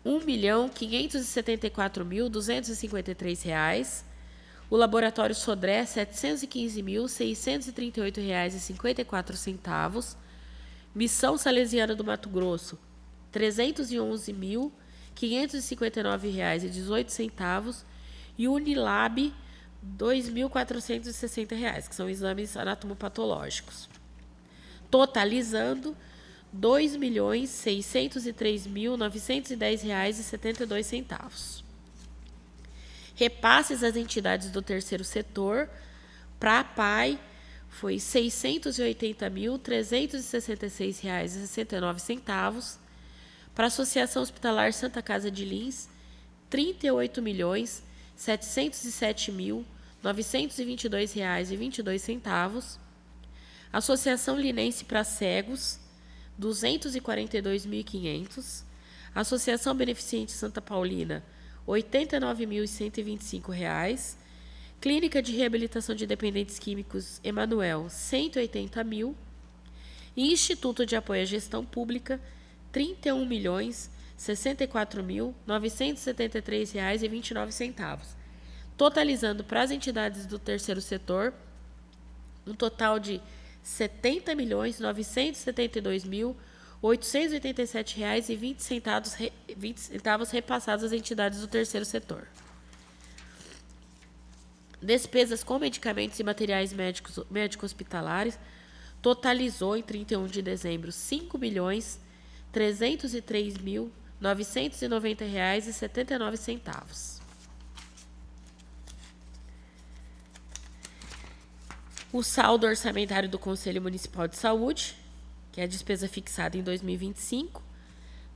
R$ 1.574.253. O laboratório Sodré, R$ 715.638,54. Missão Salesiana do Mato Grosso, R$ 311.559,18. E Unilab, R$ 2.460, que são exames anatomopatológicos. Totalizando R$ 2.603.910,72. Repasses às entidades do terceiro setor, para a PAI, foi R$ 680.366,69. Para a Associação Hospitalar Santa Casa de Lins, R$ 38.707.922,22. Associação Linense para Cegos, R$ 242.500. Associação Beneficente Santa Paulina, R$ 89.125. Clínica de Reabilitação de Dependentes Químicos Emanuel, R$ 180.000. E Instituto de Apoio à Gestão Pública, R$ 31.064.973,29. Totalizando para as entidades do terceiro setor um total de R$ 70.972.887,20 repassados às entidades do terceiro setor. Despesas com medicamentos e materiais médico-hospitalares totalizou em 31 de dezembro R$ 5.303.990,79. O saldo orçamentário do Conselho Municipal de Saúde, que é a despesa fixada em 2025,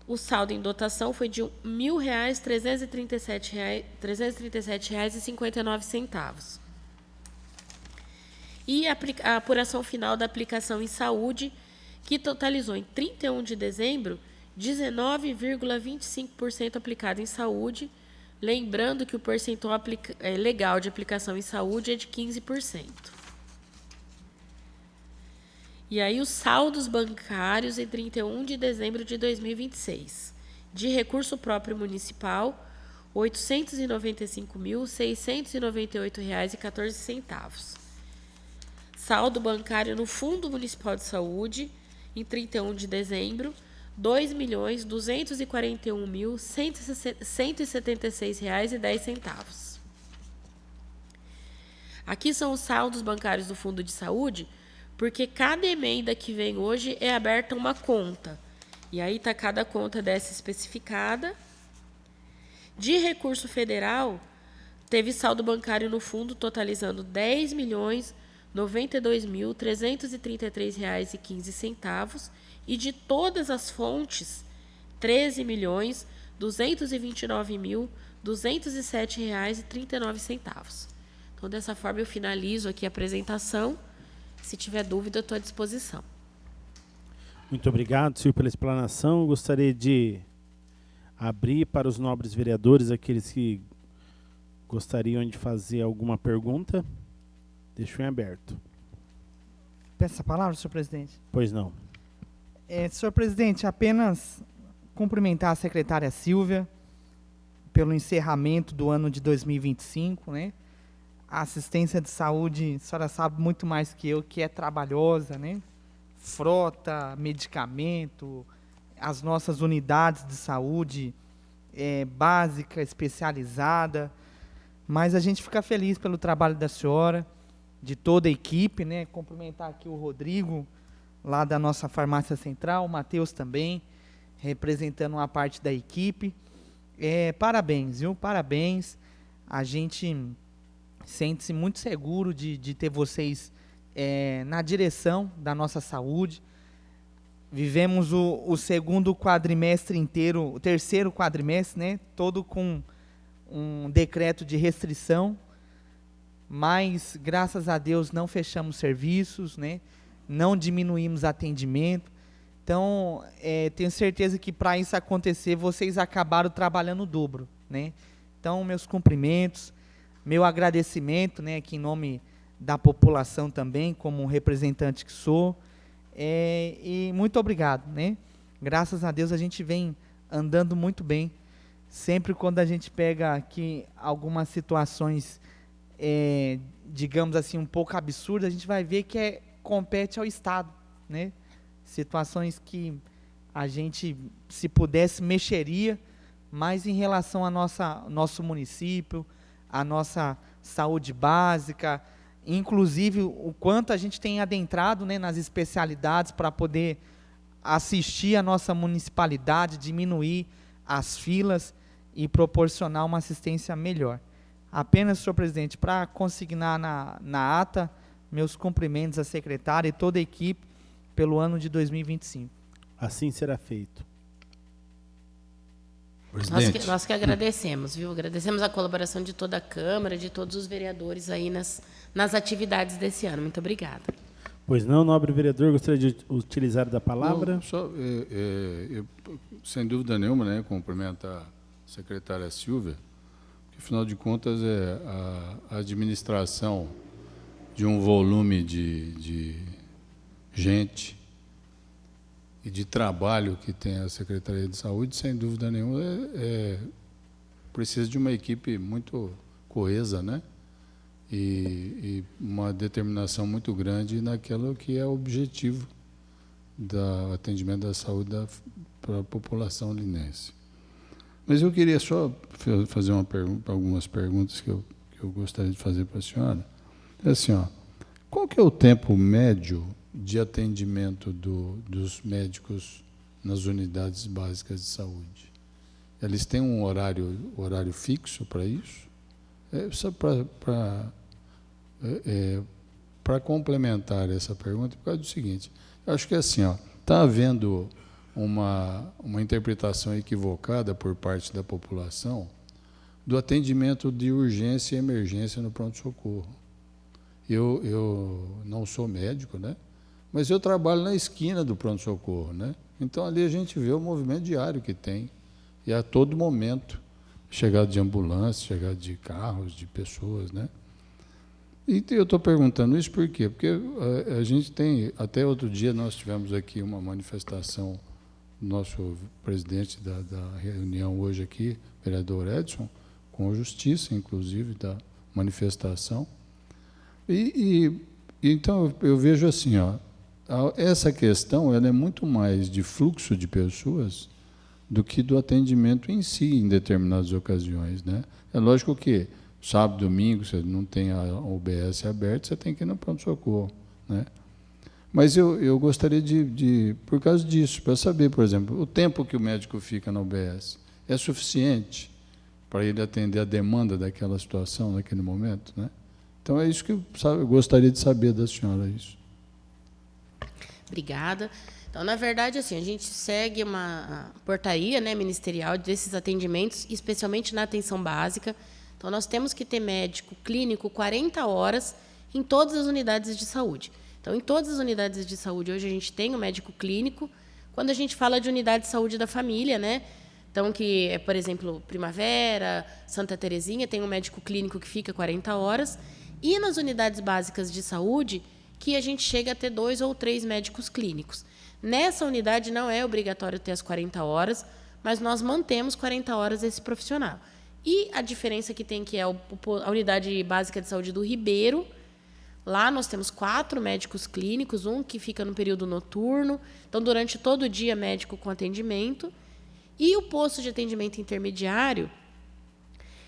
o saldo em dotação foi de R$ 1.337,59. E a apuração final da aplicação em saúde, que totalizou em 31 de dezembro 19,25% aplicado em saúde, lembrando que o percentual legal de aplicação em saúde é de 15%. E aí os saldos bancários em 31 de dezembro de 2026. De recurso próprio municipal, R$ 895.698,14. Saldo bancário no Fundo Municipal de Saúde, em 31 de dezembro, R$ 2.241.176,10. Aqui são os saldos bancários do Fundo de Saúde, porque cada emenda que vem hoje é aberta uma conta. E aí está cada conta dessa especificada. De recurso federal, teve saldo bancário no fundo totalizando R$ R$ 92.333,15 e de todas as fontes R$ 13.229.207,39. Então, dessa forma, eu finalizo aqui a apresentação. Se tiver dúvida, eu estou à disposição. Muito obrigado, senhor, pela explanação. Gostaria de abrir para os nobres vereadores, aqueles que gostariam de fazer alguma pergunta. Deixo em aberto. Peço a palavra, senhor presidente. Pois não. Senhor presidente, apenas cumprimentar a secretária Silvia pelo encerramento do ano de 2025, né? A assistência de saúde, a senhora sabe muito mais que eu, que é trabalhosa, né? Frota, medicamento, as nossas unidades de saúde básica, especializada, mas a gente fica feliz pelo trabalho da senhora, de toda a equipe, né? Cumprimentar aqui o Rodrigo, lá da nossa farmácia central, o Matheus também, representando uma parte da equipe. Parabéns, viu? Parabéns. A gente sente-se muito seguro de ter vocês na direção da nossa saúde. Vivemos o segundo quadrimestre inteiro, o terceiro quadrimestre, né? Todo com um decreto de restrição, mas, graças a Deus, não fechamos serviços, né? Não diminuímos atendimento. Então, tenho certeza que para isso acontecer, vocês acabaram trabalhando o dobro, né? Então, meus cumprimentos, meu agradecimento, né, aqui em nome da população também, como representante que sou, e muito obrigado, né? Graças a Deus a gente vem andando muito bem. Sempre quando a gente pega aqui algumas situações, digamos assim, um pouco absurdas, a gente vai ver que compete ao Estado, né? Situações que a gente, se pudesse, mexeria, mas em relação a nosso município, a nossa saúde básica, inclusive o quanto a gente tem adentrado, né, nas especialidades para poder assistir a nossa municipalidade, diminuir as filas e proporcionar uma assistência melhor. Apenas, senhor presidente, para consignar na ata, meus cumprimentos à secretária e toda a equipe pelo ano de 2025. Assim será feito. Nós que agradecemos, viu? Agradecemos a colaboração de toda a Câmara, de todos os vereadores aí nas atividades desse ano. Muito obrigada. Pois não, nobre vereador, gostaria de utilizar da palavra? Eu, sem dúvida nenhuma, né, cumprimentar a secretária Silvia, que, afinal de contas, a administração de um volume de gente e de trabalho que tem a Secretaria de Saúde, sem dúvida nenhuma, precisa de uma equipe muito coesa, né? E uma determinação muito grande naquilo que é o objetivo do atendimento da saúde para a população linense. Mas eu queria só fazer algumas perguntas que eu gostaria de fazer para a senhora. É assim, qual que é o tempo médio de atendimento dos médicos nas unidades básicas de saúde? Eles têm um horário fixo para isso? Só para complementar essa pergunta, por causa do seguinte, eu acho que é assim, está havendo uma interpretação equivocada por parte da população do atendimento de urgência e emergência no pronto-socorro. Eu não sou médico, né? Mas eu trabalho na esquina do pronto-socorro, né? Então, ali a gente vê o movimento diário que tem, e a todo momento, chegada de ambulância, chegada de carros, de pessoas, né? E eu estou perguntando isso por quê? Porque a gente tem, até outro dia nós tivemos aqui uma manifestação, nosso presidente da reunião hoje aqui, vereador Edson, com a justiça, inclusive, da manifestação. Então, eu vejo assim, essa questão ela é muito mais de fluxo de pessoas do que do atendimento em si, em determinadas ocasiões, né? É lógico que sábado, domingo, você não tem a UBS aberta, você tem que ir no pronto-socorro, né? Mas eu gostaria por causa disso, para saber, por exemplo, o tempo que o médico fica na UBS é suficiente para ele atender a demanda daquela situação, naquele momento, né? Então, é isso que eu gostaria de saber da senhora, isso. Obrigada. Então, na verdade, assim, a gente segue uma portaria, né, ministerial desses atendimentos, especialmente na atenção básica. Então, nós temos que ter médico clínico 40 horas em todas as unidades de saúde. Então, em todas as unidades de saúde, hoje a gente tem o médico clínico. Quando a gente fala de unidade de saúde da família, né? Então, que é, por exemplo, Primavera, Santa Terezinha, tem um médico clínico que fica 40 horas. E nas unidades básicas de saúde, que a gente chega a ter 2 ou 3 médicos clínicos. Nessa unidade não é obrigatório ter as 40 horas, mas nós mantemos 40 horas esse profissional. E a diferença que tem, que é a unidade básica de saúde do Ribeiro, lá nós temos 4 médicos clínicos, um que fica no período noturno, então durante todo o dia médico com atendimento, e o posto de atendimento intermediário,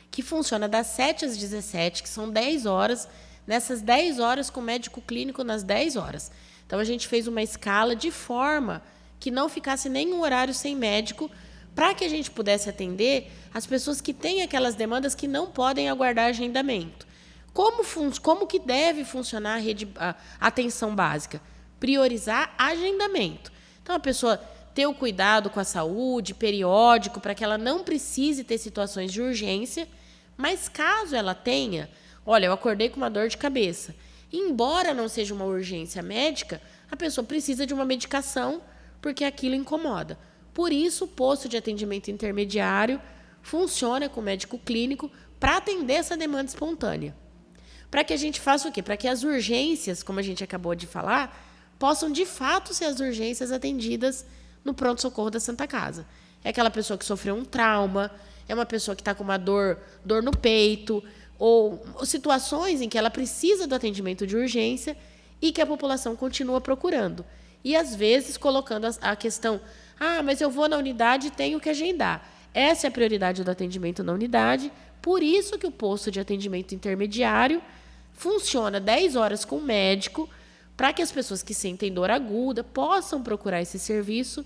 que funciona das 7 às 17, que são 10 horas, nessas 10 horas com médico clínico nas 10 horas. Então, a gente fez uma escala de forma que não ficasse nenhum horário sem médico, para que a gente pudesse atender as pessoas que têm aquelas demandas que não podem aguardar agendamento. Como que deve funcionar a atenção básica? Priorizar agendamento. Então, a pessoa ter o cuidado com a saúde, periódico, para que ela não precise ter situações de urgência, mas caso ela tenha, olha, eu acordei com uma dor de cabeça, embora não seja uma urgência médica, a pessoa precisa de uma medicação porque aquilo incomoda. Por isso, o posto de atendimento intermediário funciona com o médico clínico para atender essa demanda espontânea. Para que a gente faça o quê? Para que as urgências, como a gente acabou de falar, possam de fato ser as urgências atendidas no pronto-socorro da Santa Casa. É aquela pessoa que sofreu um trauma, é uma pessoa que está com uma dor no peito, ou situações em que ela precisa do atendimento de urgência e que a população continua procurando. E, às vezes, colocando a questão, mas eu vou na unidade e tenho que agendar. Essa é a prioridade do atendimento na unidade, por isso que o posto de atendimento intermediário funciona 10 horas com o médico, para que as pessoas que sentem dor aguda possam procurar esse serviço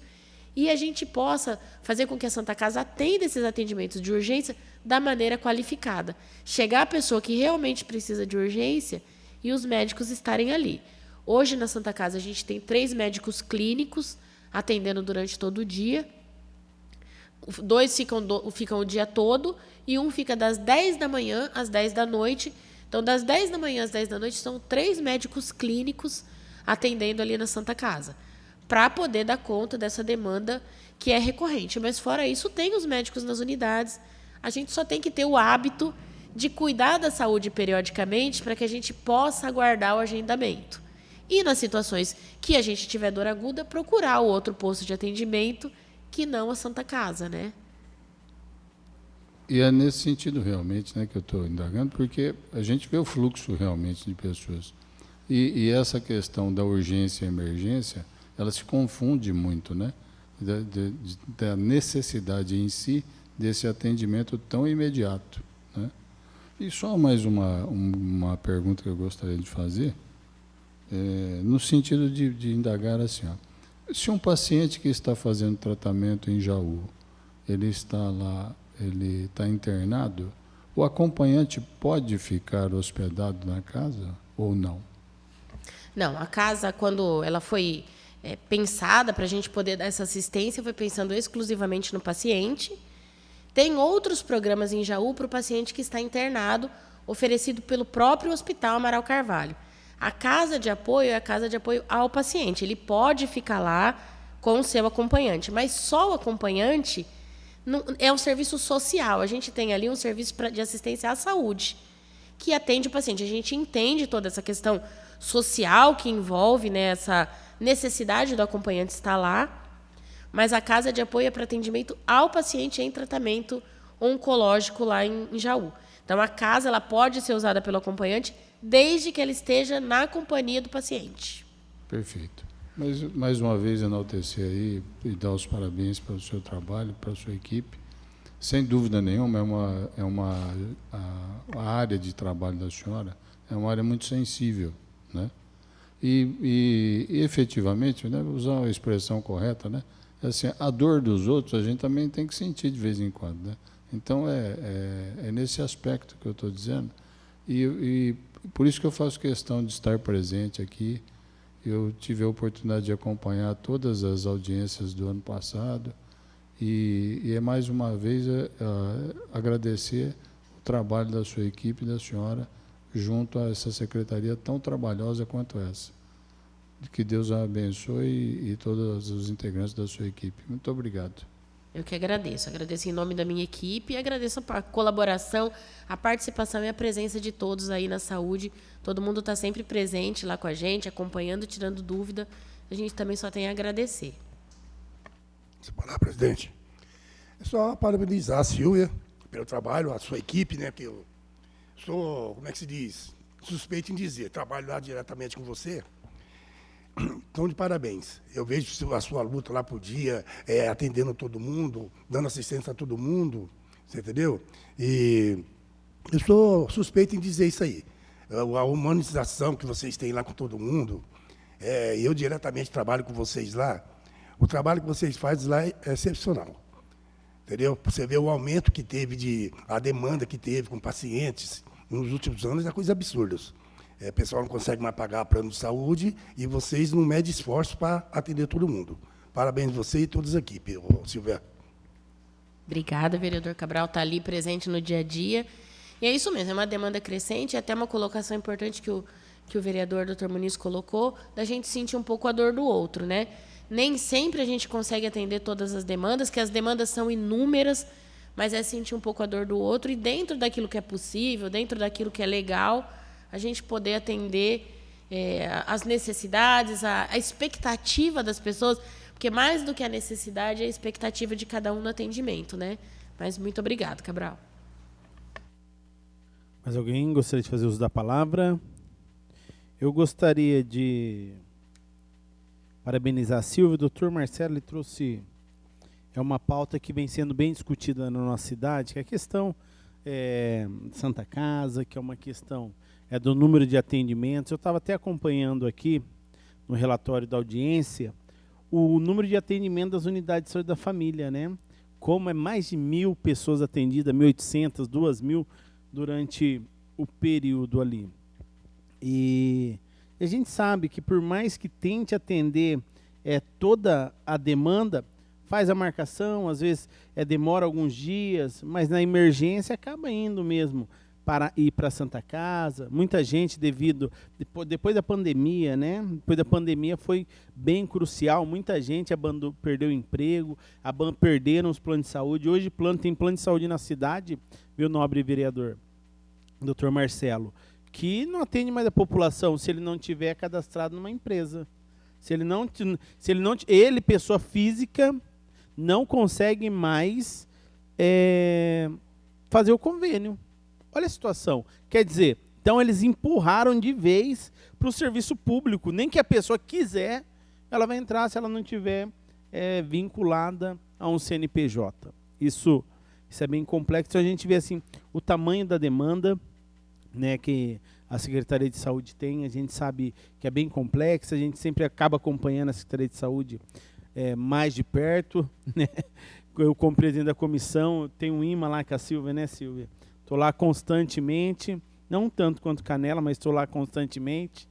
e a gente possa fazer com que a Santa Casa atenda esses atendimentos de urgência da maneira qualificada. Chegar a pessoa que realmente precisa de urgência e os médicos estarem ali. Hoje, na Santa Casa, a gente tem 3 médicos clínicos atendendo durante todo o dia. 2 ficam o dia todo e um fica das 10 da manhã às 10 da noite. Então, das 10 da manhã às 10 da noite, são 3 médicos clínicos atendendo ali na Santa Casa, para poder dar conta dessa demanda que é recorrente. Mas, fora isso, tem os médicos nas unidades. A gente só tem que ter o hábito de cuidar da saúde periodicamente para que a gente possa aguardar o agendamento. E, nas situações que a gente tiver dor aguda, procurar o outro posto de atendimento que não a Santa Casa, né? E é nesse sentido, realmente, né, que eu estou indagando, porque a gente vê o fluxo, realmente, de pessoas. E essa questão da urgência e emergência, ela se confunde muito, né? Da necessidade em si desse atendimento tão imediato, né? E só mais uma pergunta que eu gostaria de fazer, no sentido de indagar assim, se um paciente que está fazendo tratamento em Jaú, ele está lá, ele está internado, o acompanhante pode ficar hospedado na casa ou não? Não, a casa, quando ela foi pensada para a gente poder dar essa assistência, foi pensando exclusivamente no paciente. Tem outros programas em Jaú para o paciente que está internado, oferecido pelo próprio Hospital Amaral Carvalho. A casa de apoio é a casa de apoio ao paciente. Ele pode ficar lá com o seu acompanhante, mas só o acompanhante é um serviço social. A gente tem ali um serviço de assistência à saúde, que atende o paciente. A gente entende toda essa questão social que envolve, né, essa necessidade do acompanhante estar lá, mas a casa de apoio é para atendimento ao paciente em tratamento oncológico lá em Jaú. Então, a casa ela pode ser usada pelo acompanhante desde que ela esteja na companhia do paciente. Perfeito. Mas, mais uma vez, enaltecer aí e dar os parabéns pelo seu trabalho, para a sua equipe. Sem dúvida nenhuma, a área de trabalho da senhora é uma área muito sensível, né? E efetivamente, né, usar a expressão correta, né, assim, a dor dos outros a gente também tem que sentir de vez em quando, né? Então, é nesse aspecto que eu estou dizendo. E por isso que eu faço questão de estar presente aqui. Eu tive a oportunidade de acompanhar todas as audiências do ano passado e é mais uma vez agradecer o trabalho da sua equipe e da senhora junto a essa secretaria tão trabalhosa quanto essa. Que Deus a abençoe e todos os integrantes da sua equipe. Muito obrigado. Eu que agradeço. Agradeço em nome da minha equipe e agradeço a colaboração, a participação e a presença de todos aí na saúde. Todo mundo está sempre presente lá com a gente, acompanhando, tirando dúvida. A gente também só tem a agradecer. Você falar, presidente? É só parabenizar a Silvia pelo trabalho, a sua equipe, né? Porque eu sou, como é que se diz? Suspeito em dizer, trabalho lá diretamente com você. Então, de parabéns. Eu vejo a sua luta lá por dia, atendendo todo mundo, dando assistência a todo mundo, você entendeu? E eu sou suspeito em dizer isso aí. A humanização que vocês têm lá com todo mundo, eu diretamente trabalho com vocês lá, o trabalho que vocês fazem lá é excepcional. Entendeu? Você vê o aumento que teve, a demanda que teve com pacientes nos últimos anos, é coisa absurda. O pessoal não consegue mais pagar plano de saúde e vocês não medem esforço para atender todo mundo. Parabéns a você e todas as equipes, Silvia. Obrigada, vereador Cabral, está ali presente no dia a dia. E é isso mesmo, é uma demanda crescente, até uma colocação importante que o vereador Dr. Muniz colocou, da gente sentir um pouco a dor do outro, né? Nem sempre a gente consegue atender todas as demandas, que as demandas são inúmeras, mas é sentir um pouco a dor do outro e dentro daquilo que é possível, dentro daquilo que é legal, a gente poder atender as necessidades, a expectativa das pessoas, porque mais do que a necessidade é a expectativa de cada um no atendimento, né? Mas muito obrigado, Cabral. Mais alguém gostaria de fazer uso da palavra? Eu gostaria de parabenizar a Silvia. O doutor Marcelo ele trouxe uma pauta que vem sendo bem discutida na nossa cidade, que é a questão Santa Casa, que é uma questão do número de atendimentos. Eu estava até acompanhando aqui, no relatório da audiência, o número de atendimento das unidades de saúde da família, né? Como é mais de 1.000 pessoas atendidas, 1.800, 2.000 durante o período ali. E a gente sabe que por mais que tente atender toda a demanda, faz a marcação, às vezes demora alguns dias, mas na emergência acaba indo mesmo para ir para a Santa Casa. Muita gente depois da pandemia, né? Depois da pandemia foi bem crucial, muita gente perdeu o emprego, perderam os planos de saúde. Hoje tem plano de saúde na cidade, meu nobre vereador, doutor Marcelo, que não atende mais a população se ele não tiver cadastrado numa empresa. Ele, pessoa física, não consegue mais fazer o convênio. Olha a situação. Quer dizer, então eles empurraram de vez para o serviço público. Nem que a pessoa quiser, ela vai entrar se ela não tiver vinculada a um CNPJ. Isso é bem complexo. A gente vê assim, o tamanho da demanda, né, que a Secretaria de Saúde tem. A gente sabe que é bem complexa. A gente sempre acaba acompanhando a Secretaria de Saúde mais de perto, né? Eu, como presidente da comissão, tenho um imã lá com a Silvia, né, Silvia? Estou lá constantemente, não tanto quanto Canela, mas estou lá constantemente,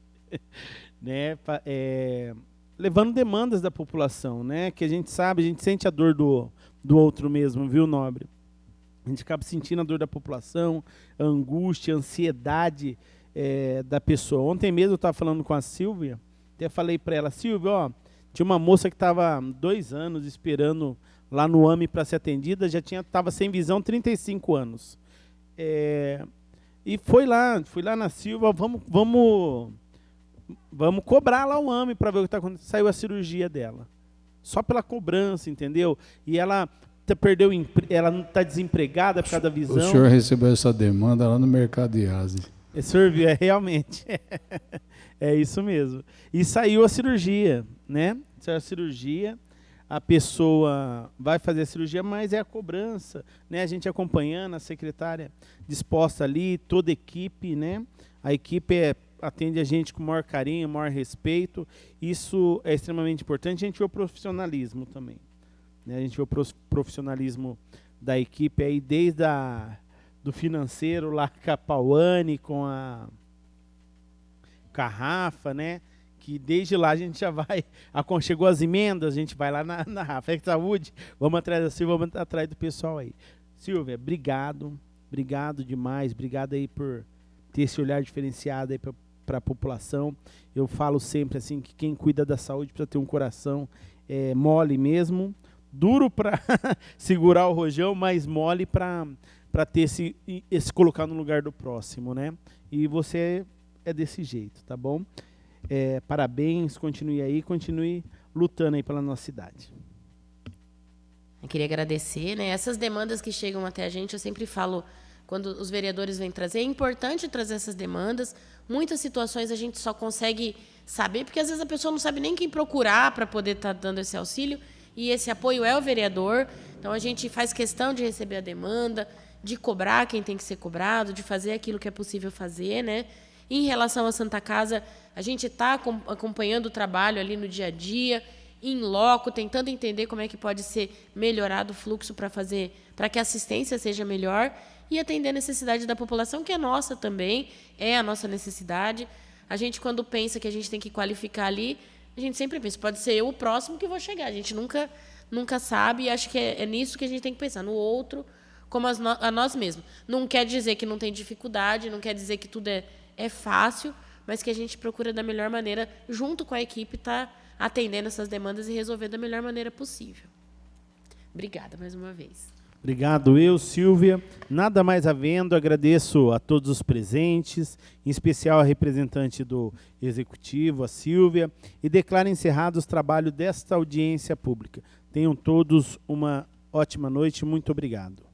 né, levando demandas da população, né, que a gente sabe, a gente sente a dor do outro mesmo, viu, nobre? A gente acaba sentindo a dor da população, a angústia, a ansiedade da pessoa. Ontem mesmo eu estava falando com a Silvia, até falei para ela, Silvia, ó, tinha uma moça que estava 2 anos esperando lá no AME para ser atendida, estava sem visão 35 anos. E fui lá na Silva, vamos cobrar lá o AME para ver o que está acontecendo. Saiu a cirurgia dela. Só pela cobrança, entendeu? E ela perdeu ela não está desempregada por causa da visão. O senhor recebeu essa demanda lá no Mercado IASE. Senhor, realmente. É isso mesmo. E saiu a cirurgia, né? Saiu a cirurgia. A pessoa vai fazer a cirurgia, mas é a cobrança, né? A gente acompanhando, a secretária disposta ali, toda a equipe, né? A equipe atende a gente com o maior carinho, maior respeito. Isso é extremamente importante. A gente vê o profissionalismo também, né? A gente vê o profissionalismo da equipe aí desde do financeiro lá com a Pauane, com a Rafa, né? Que desde lá a gente já vai, chegou as emendas, a gente vai lá na Rafa. Saúde, vamos atrás da Silvia, vamos atrás do pessoal aí. Silvia, obrigado demais, obrigado aí por ter esse olhar diferenciado aí para a população. Eu falo sempre assim que quem cuida da saúde precisa ter um coração mole mesmo, duro para segurar o rojão, mas mole para ter esse colocar no lugar do próximo, né? E você é desse jeito, tá bom? Parabéns, continue aí, continue lutando aí pela nossa cidade. Eu queria agradecer, né? Essas demandas que chegam até a gente, eu sempre falo, quando os vereadores vêm trazer, é importante trazer essas demandas. Muitas situações a gente só consegue saber, porque às vezes a pessoa não sabe nem quem procurar para poder estar dando esse auxílio, e esse apoio é o vereador. Então a gente faz questão de receber a demanda, de cobrar quem tem que ser cobrado, de fazer aquilo que é possível fazer, né? Em relação à Santa Casa, a gente está acompanhando o trabalho ali no dia a dia, em loco, tentando entender como é que pode ser melhorado o fluxo para que a assistência seja melhor e atender a necessidade da população, que é nossa também, é a nossa necessidade. A gente, quando pensa que a gente tem que qualificar ali, a gente sempre pensa, pode ser eu o próximo que vou chegar. A gente nunca sabe, e acho que é nisso que a gente tem que pensar, no outro, como a nós mesmos. Não quer dizer que não tem dificuldade, não quer dizer que tudo é fácil, mas que a gente procura da melhor maneira, junto com a equipe, estar atendendo essas demandas e resolver da melhor maneira possível. Obrigada mais uma vez. Obrigado, Silvia. Nada mais havendo, agradeço a todos os presentes, em especial a representante do Executivo, a Silvia, e declaro encerrados os trabalhos desta audiência pública. Tenham todos uma ótima noite, muito obrigado.